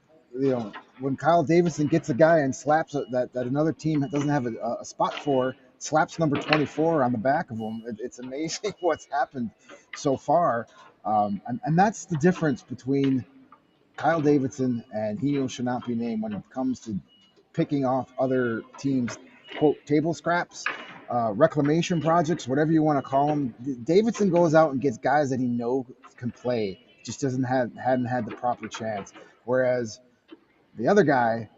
when Kyle Davidson gets a guy and slaps that another team doesn't have a spot for, slaps number 24 on the back of him. It's amazing what's happened so far. And that's the difference between Kyle Davidson and he who shall not be named when it comes to picking off other teams' quote table scraps, reclamation projects, whatever you want to call them. Davidson goes out and gets guys that he knows can play, just hadn't had the proper chance. Whereas the other guy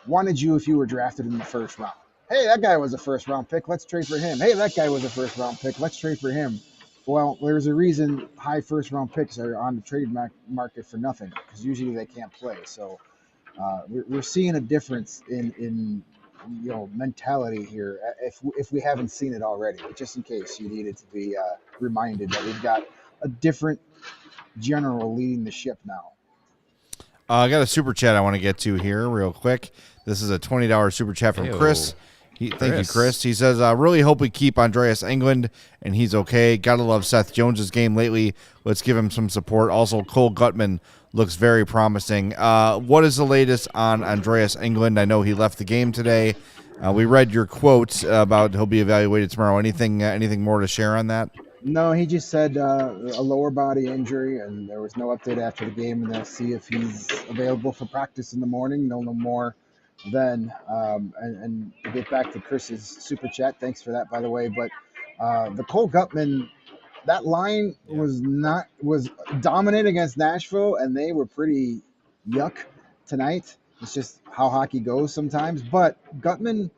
wanted you if you were drafted in the first round. Hey, that guy was a first-round pick. Let's trade for him. Hey, that guy was a first-round pick. Let's trade for him. Well, there's a reason high first-round picks are on the trade market for nothing, because usually they can't play. So we're seeing a difference in mentality here, if we haven't seen it already. But just in case you needed to be reminded that we've got a different general leading the ship now. I got a super chat I want to get to here real quick. This is a $20 super chat from Chris. Thank you, Chris. He says, I really hope we keep Andreas Englund, and he's okay. Gotta love Seth Jones' game lately. Let's give him some support. Also, Cole Gutman looks very promising. What is the latest on Andreas Englund? I know he left the game today. We read your quote about he'll be evaluated tomorrow. Anything more to share on that? No, he just said a lower body injury, and there was no update after the game, and they'll see if he's available for practice in the morning. They'll know more then. And to get back to Chris's super chat, thanks for that, by the way. But the Cole Gutman, that line was dominant against Nashville, and they were pretty yuck tonight. It's just how hockey goes sometimes. But Gutman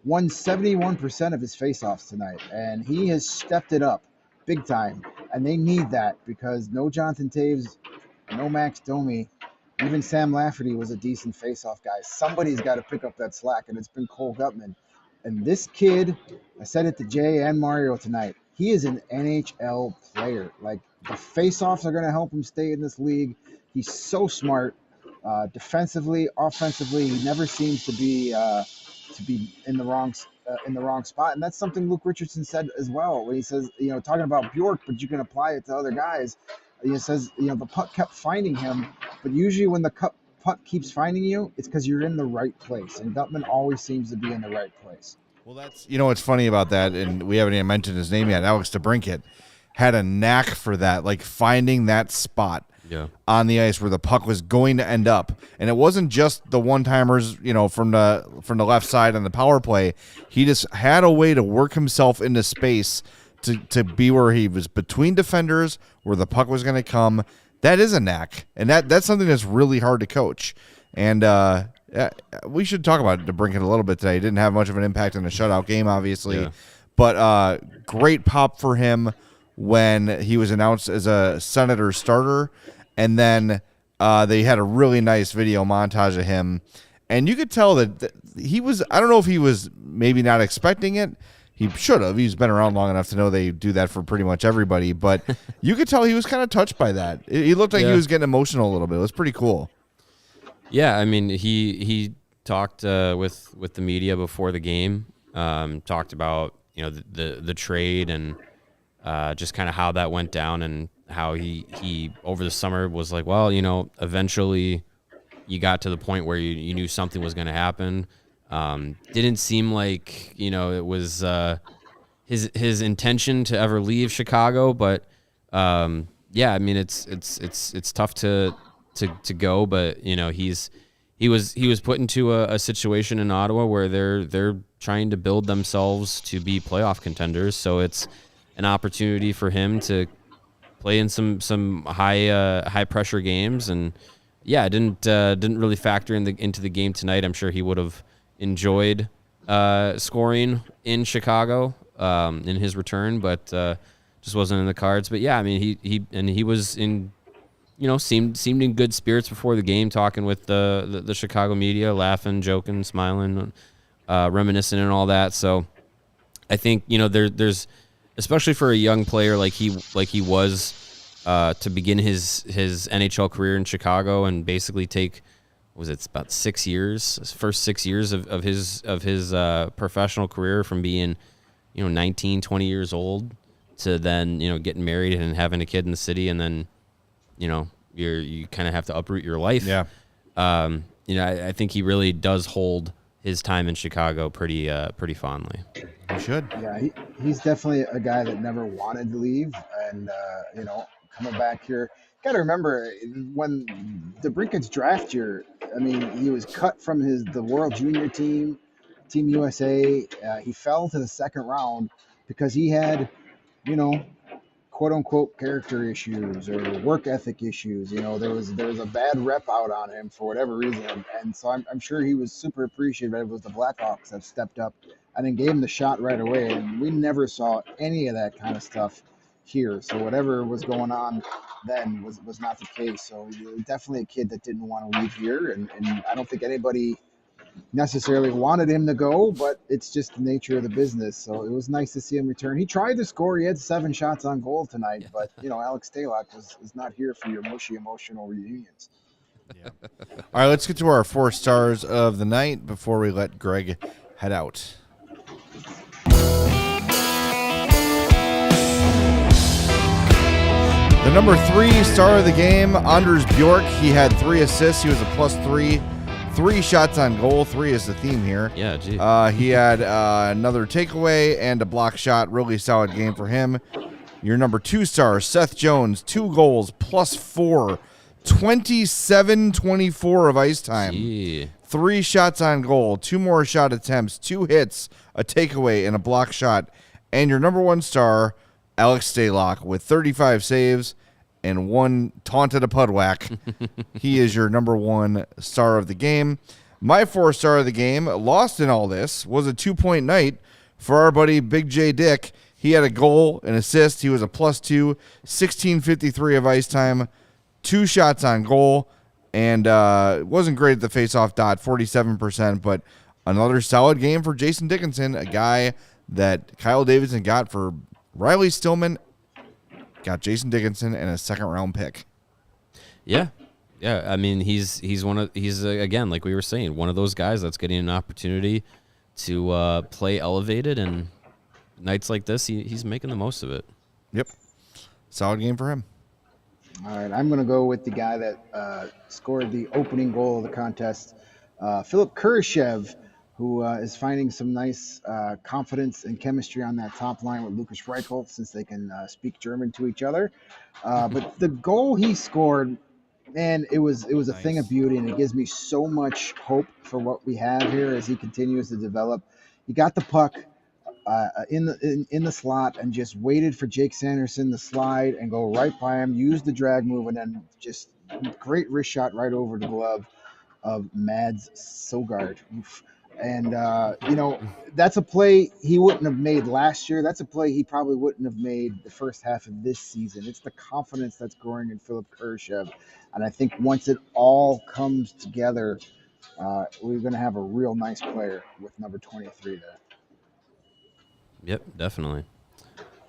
won 71% of his faceoffs tonight, and he has stepped it up big time. And they need that, because no Jonathan Taves, no Max Domi, even Sam Lafferty was a decent faceoff guy. Somebody's got to pick up that slack, and it's been Cole Gutman. And this kid, I said it to Jay and Mario tonight, he is an NHL player. Like, the faceoffs are going to help him stay in this league. He's so smart. Defensively, offensively, he never seems to be in the wrong spot. And that's something Luke Richardson said as well, when he says, talking about Bjork, but you can apply it to other guys. He says, the puck kept finding him, but usually when the puck keeps finding you, it's because you're in the right place. And Gutman always seems to be in the right place. Well, that's, what's funny about that, and we haven't even mentioned his name yet, Alex DeBrincat had a knack for that, like finding that spot on the ice where the puck was going to end up. And it wasn't just the one-timers, from the left side on the power play. He just had a way to work himself into space to be where he was between defenders, where the puck was going to come. That is a knack, and that's something that's really hard to coach. And we should talk about DeBrincat a little bit today. He didn't have much of an impact in the shutout game, obviously, but great pop for him when he was announced as a Senators starter, and then they had a really nice video montage of him, and you could tell that he was, I don't know if he was maybe not expecting it. He should have. He's been around long enough to know they do that for pretty much everybody, but you could tell he was kind of touched by that. He looked like he was getting emotional a little bit. It was pretty cool. Yeah, I mean, he talked with the media before the game, talked about the trade and just kind of how that went down, and how he over the summer was like, well, eventually you got to the point where you knew something was going to happen. Didn't seem like it was his intention to ever leave Chicago, but yeah, I mean it's tough to go, but he was put into a situation in Ottawa where they're trying to build themselves to be playoff contenders, so it's an opportunity for him to play in some high pressure games. And yeah, didn't really factor into the game tonight. I'm sure he would have enjoyed scoring in Chicago in his return, but just wasn't in the cards. But yeah, I mean he was in seemed in good spirits before the game, talking with the Chicago media, laughing, joking, smiling, reminiscing, and all that. So I think there's, especially for a young player like he was, to begin his NHL career in Chicago and basically take, it's about 6 years, his first 6 years of his professional career, from being 19, 20 years old to then getting married and having a kid in the city, and then you kind of have to uproot your life. Yeah. I think he really does hold his time in Chicago pretty fondly. You should. Yeah, he's definitely a guy that never wanted to leave, and coming back here. Got to remember, when the Brinkets draft year, I mean, he was cut from the World Junior Team USA. He fell to the second round because he had, quote unquote character issues or work ethic issues. There was a bad rep out on him for whatever reason, and so I'm sure he was super appreciative. It was the Blackhawks that stepped up and then gave him the shot right away, and we never saw any of that kind of stuff here. So whatever was going on then was not the case. So definitely a kid that didn't want to leave here, and I don't think anybody necessarily wanted him to go, but it's just the nature of the business. So it was nice to see him return. He tried to score. He had 7 shots on goal tonight, but Alex Stalock is not here for your mushy emotional reunions. Yeah. All right, let's get to our 4 stars of the night before we let Greg head out. The number 3 star of the game, Anders Bjork. He had 3 assists. He was a +3. 3 shots on goal. 3 is the theme here. Yeah, gee. He had another takeaway and a block shot. Really solid game for him. Your number 2 star, Seth Jones. 2 goals, +4. 27-24 of ice time. Gee. 3 shots on goal. 2 more shot attempts. 2 hits, a takeaway, and a block shot. And your number 1 star, Alex Stalock, with 35 saves and 1 taunted a pud whack. He is your number 1 star of the game. My 4 star of the game, lost in all this, was a 2-point night for our buddy Big J Dick. He had a goal, an assist. He was a +2, 16:53 of ice time, 2 shots on goal, and wasn't great at the faceoff dot, 47%, but another solid game for Jason Dickinson, a guy that Kyle Davidson got for Riley Stillman. Got Jason Dickinson and a 2nd-round pick. Yeah. I mean, he's again, like we were saying, one of those guys that's getting an opportunity to play elevated, and nights like this, he's making the most of it. Yep. Solid game for him. All right, I'm going to go with the guy that scored the opening goal of the contest, Philipp Kurashev, who is finding some nice confidence and chemistry on that top line with Lukas Reichel, since they can speak German to each other. But the goal he scored, man, it was a thing of beauty, and it gives me so much hope for what we have here as he continues to develop. He got the puck in the slot and just waited for Jake Sanderson to slide and go right by him, used the drag move, and then just great wrist shot right over the glove of Mads Sogard. Oof. And, that's a play he wouldn't have made last year. That's a play he probably wouldn't have made the first half of this season. It's the confidence that's growing in Philipp Kurashev. And I think once it all comes together, we're going to have a real nice player with number 23 there. Yep, definitely.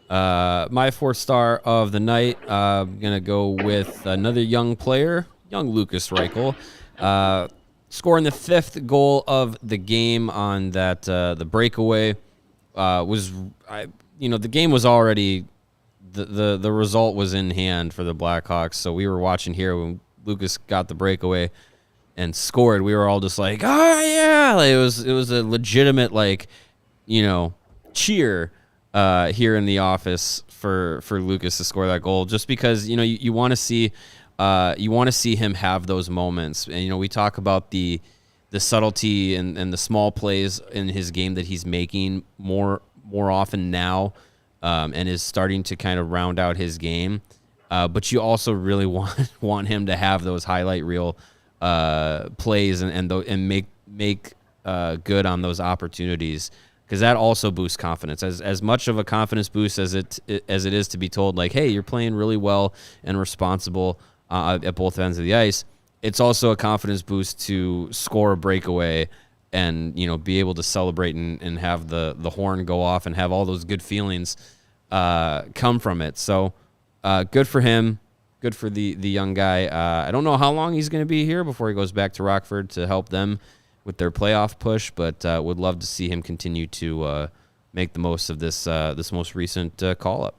My 4th star of the night, I'm going to go with another young player, young Lukas Reichel. Scoring the 5th goal of the game on that the breakaway. the game was already the result was in hand for the Blackhawks. So we were watching here when Lukas got the breakaway and scored. We were all just like, oh yeah, like it was a legitimate cheer here in the office for Lukas to score that goal, just because you want to see him have those moments. And we talk about the subtlety and the small plays in his game that he's making more often now, and is starting to kind of round out his game. But you also really want him to have those highlight reel plays and make good on those opportunities, because that also boosts confidence. As much of a confidence boost as it is to be told, like, hey, you're playing really well and responsible at both ends of the ice. It's also a confidence boost to score a breakaway and be able to celebrate and have the horn go off and have all those good feelings come from it. So good for him. Good for the young guy. I don't know how long he's going to be here before he goes back to Rockford to help them with their playoff push, but would love to see him continue to make the most of this most recent call-up.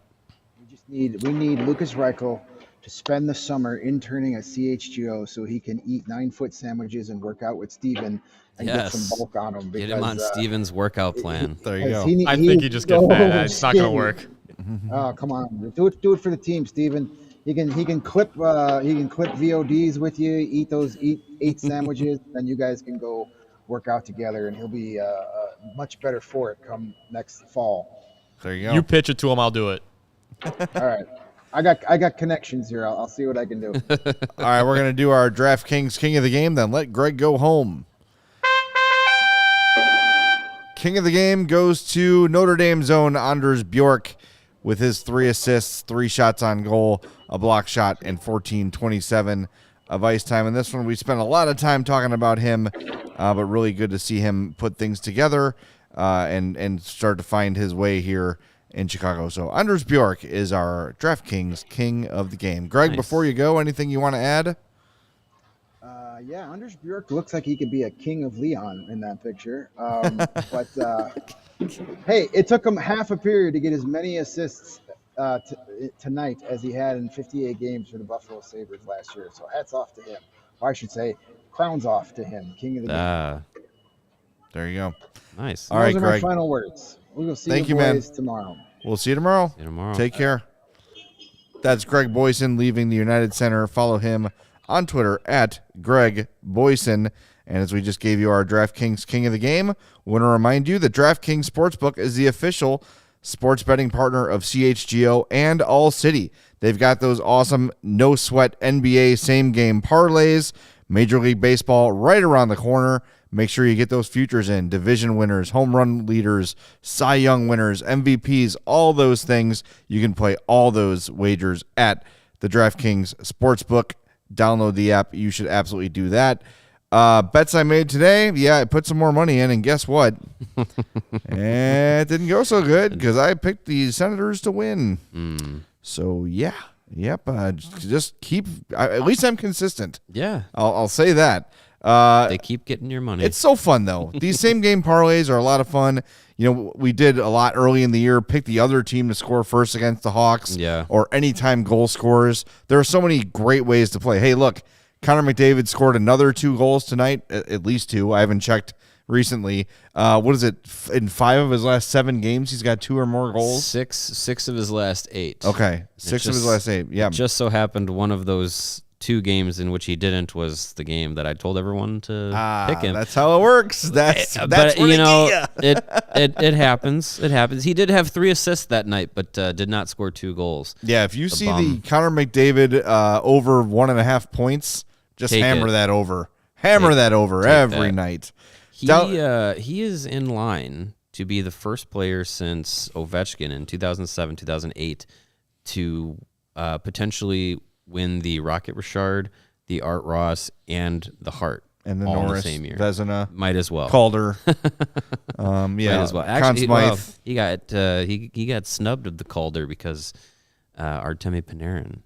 We need Lukas Reichel to spend the summer interning at CHGO so he can eat 9-foot sandwiches and work out with Steven and get some bulk on him. Get him on Steven's workout plan. There you go. I think he just gets fat. It's not going to work. Oh, come on. Do it for the team, Steven. He can clip VODs with you, eat 8 sandwiches, then you guys can go work out together, and he'll be much better for it come next fall. There you go. You pitch it to him, I'll do it. All right. I got connections here. I'll see what I can do. All right, we're going to do our DraftKings King of the Game, then let Greg go home. King of the Game goes to Notre Dame's own Anders Bjork with his 3 assists, 3 shots on goal, a block shot, and 14:27 of ice time. And this one, we spent a lot of time talking about him, but really good to see him put things together and start to find his way here in Chicago. So Anders Bjork is our DraftKings King of the Game. Greg, Nice. Before you go, anything you want to add? Yeah, Anders Bjork looks like he could be a King of Leon in that picture. But hey, it took him half a period to get as many assists tonight as he had in 58 games for the Buffalo Sabres last year. So hats off to him. Or I should say, crowns off to him, King of the Game. There you go. Nice. All right, Those are Greg. my final words. We will see Thank you you, man. boys tomorrow. We'll see you tomorrow. See you tomorrow. Take care. That's Greg Boysen leaving the United Center. Follow him on Twitter at Greg Boysen. And as we just gave you our DraftKings King of the Game, we want to remind you that DraftKings Sportsbook is the official sports betting partner of CHGO and All City. They've got those awesome no-sweat NBA same-game parlays, Major League Baseball right around the corner. Make sure you get those futures in. Division winners, home run leaders, Cy Young winners, MVPs, all those things. You can play all those wagers at the DraftKings Sportsbook. Download the app. You should absolutely do that. Bets I made today, I put some more money in, and guess what? It didn't go so good because I picked the Senators to win. So, yep. Just keep. At least I'm consistent. Yeah. I'll say that. They keep getting your money. It's so fun, though. These same game parlays are a lot of fun. We did a lot early in the year, pick the other team to score first against the Hawks, or anytime goal scorers. There are so many great ways to play. Hey, look, Connor McDavid scored another 2 goals tonight, at least 2. I haven't checked recently. What is it? In 5 of his last 7 games, he's got 2 or more goals? 6 of his last 8. Okay, 6 of his last 8. Yeah. Just so happened one of those 2 games in which he didn't was the game that I told everyone to pick him. That's how it works. That's but what it happens. It happens. He did have 3 assists that night, but did not score 2 goals. Yeah, if you see the Connor McDavid over 1.5 points, just hammer that over. Hammer that over every night. He is in line to be the first player since Ovechkin in 2007, 2008 to potentially win the Rocket Richard, the Art Ross, and the Hart. And the all Norris, in the same year. Vezina, might as well. Calder. Might as well. Actually, he got snubbed of the Calder because Artemi Panarin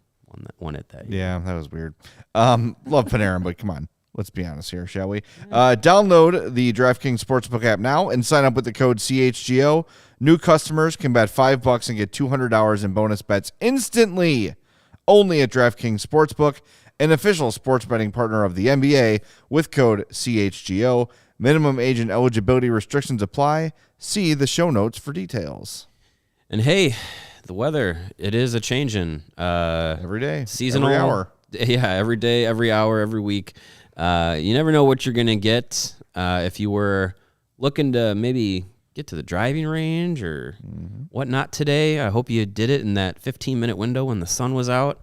won it that year. Yeah, that was weird. Love Panarin, but come on. Let's be honest here, shall we? Download the DraftKings Sportsbook app now and sign up with the code CHGO. New customers can bet $5 and get $200 in bonus bets instantly. Only at DraftKings Sportsbook, an official sports betting partner of the NBA, with code CHGO. Minimum age and eligibility restrictions apply. See the show notes for details. And hey, the weather, it is a changing. Every day. Seasonal. Every hour. Yeah, every day, every hour, every week. You never know what you're going to get. If you were looking to maybe get to the driving range or whatnot today, I hope you did it in that 15-minute window when the sun was out.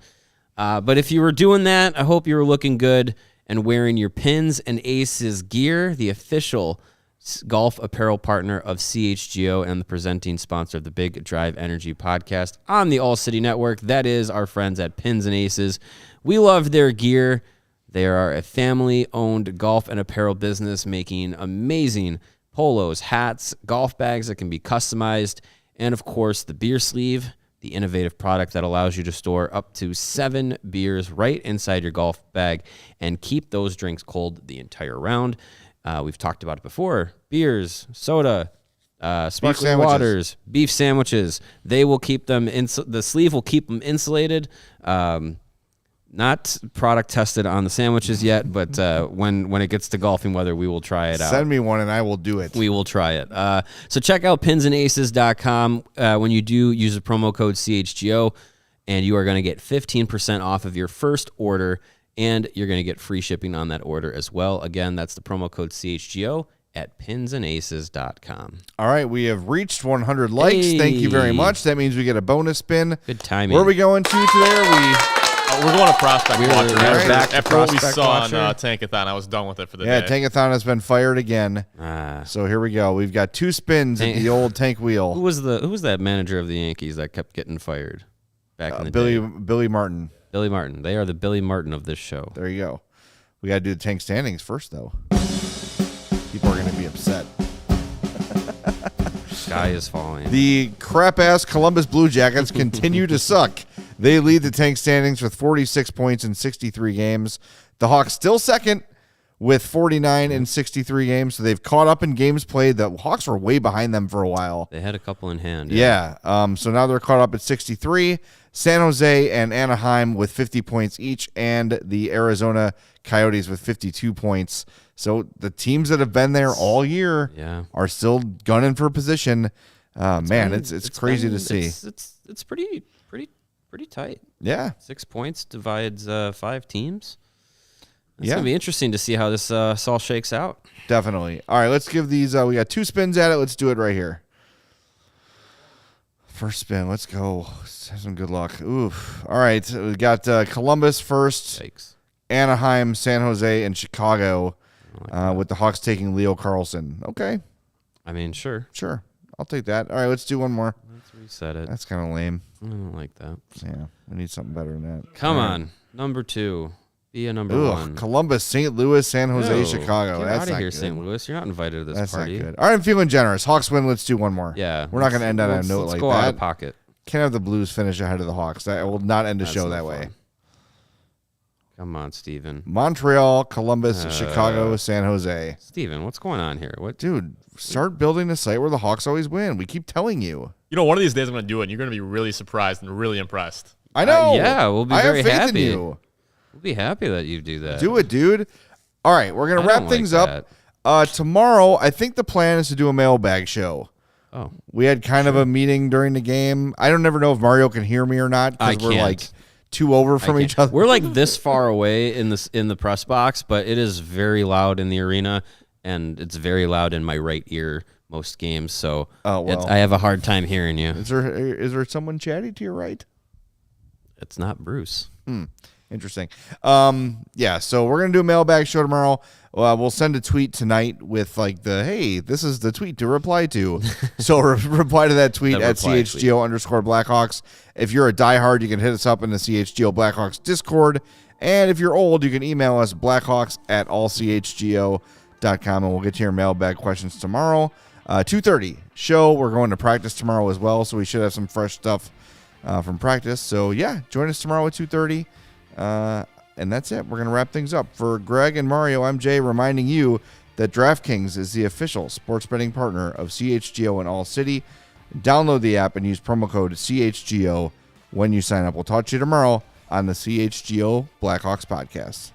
But if you were doing that, I hope you were looking good and wearing your Pins and Aces gear, the official golf apparel partner of CHGO and the presenting sponsor of the Big Drive Energy podcast on the All City Network. That is our friends at Pins and Aces. We love their gear. They are a family-owned golf and apparel business making amazing polos, hats, golf bags that can be customized, and, of course, the beer sleeve, the innovative product that allows you to store up to 7 beers right inside your golf bag and keep those drinks cold the entire round. We've talked about it before. Beers, soda, sparkling waters, beef sandwiches. They will keep them, the sleeve will keep them insulated. Not product tested on the sandwiches yet, but when it gets to golfing weather, we will try it out. Send me one and I will do it. We will try it. So check out pinsandaces.com. When you do, use the promo code CHGO, and you are going to get 15% off of your first order, and you're going to get free shipping on that order as well. Again, that's the promo code CHGO at pinsandaces.com. All right, we have reached 100 likes. Hey. Thank you very much. That means we get a bonus spin. Good timing. Where are we going to today? We're going to Prospect Watcher. right. Back to After what we Prospect saw Watcher. on Tankathon, I was done with it for the Yeah, day. Tankathon has been fired again. So here we go. We've got 2 spins at the old tank Who wheel. was that manager of the Yankees that kept getting fired back in the day? Billy Martin. Billy Martin. They are the Billy Martin of this show. There you go. We got to do the tank standings first, though. People are going to be upset. Sky is falling. The crap-ass Columbus Blue Jackets continue to suck. They lead the tank standings with 46 points in 63 games. The Hawks still second with 49 in 63 games, so they've caught up in games played. The Hawks were way behind them for a while. They had a couple in hand. Yeah. So now they're caught up at 63. San Jose and Anaheim with 50 points each, and the Arizona Coyotes with 52 points. So the teams that have been there all year are still gunning for position. It's crazy to see. It's pretty tight. Yeah. 6 points divides 5 teams. It's Yeah. going to be interesting to see how this all shakes out. Definitely. All right, let's give these. We got 2 spins at it. Let's do it right here. First spin. Let's go. Have some good luck. Oof. All right. We got Columbus first, Yikes. Anaheim, San Jose, and Chicago, with the Hawks taking Leo Carlson. Okay. I mean, sure. I'll take that. All right, let's do one more. Let's reset it. That's kind of lame. I don't like that. Yeah, we need something better than that. Come All right. on. Number 2. Be a number Ugh, 1. Columbus, St. Louis, San Jose, No, Chicago. Get That's out not of here, good. St. Louis. You're not invited to this That's party. not good. All right, I'm feeling generous. Hawks win. Let's do one more. Yeah. We're not going to end on a note let's like go out that. of pocket. Can't have the Blues finish ahead of the Hawks. That will not end the That's show no that fun. way. Come on, Steven. Montreal, Columbus, Chicago, San Jose. Steven, what's going on here? What? Dude, start building a site where the Hawks always win. We keep telling you. You know, one of these days I'm going to do it, and you're going to be really surprised and really impressed. I know. Yeah, we'll be I very have faith happy. in you. We'll be happy that you do that. Do it, dude. All right, we're going to I wrap don't things like up. Tomorrow, I think the plan is to do a mailbag show. Oh, We had kind of a meeting during the game. I don't never know if Mario can hear me or not I because we're can't. like 2 over from each other. we're like this far away in the press box, but it is very loud in the arena, and it's very loud in my right ear most games. So I have a hard time hearing you. Is there someone chatty to your right? It's not Bruce. Interesting. Yeah, so we're going to do a mailbag show tomorrow. We'll send a tweet tonight with like hey, this is the tweet to reply to. So reply to that tweet at CHGO_Blackhawks. If you're a diehard, you can hit us up in the CHGO Blackhawks Discord. And if you're old, you can email us blackhawks@allchgo.com, and we'll get to your mailbag questions tomorrow. 2:30 show. We're going to practice tomorrow as well, so we should have some fresh stuff from practice. So, yeah, join us tomorrow at 2:30. And that's it. We're going to wrap things up. For Greg and Mario, I'm Jay, reminding you that DraftKings is the official sports betting partner of CHGO in All City. Download the app and use promo code CHGO when you sign up. We'll talk to you tomorrow on the CHGO Blackhawks podcast.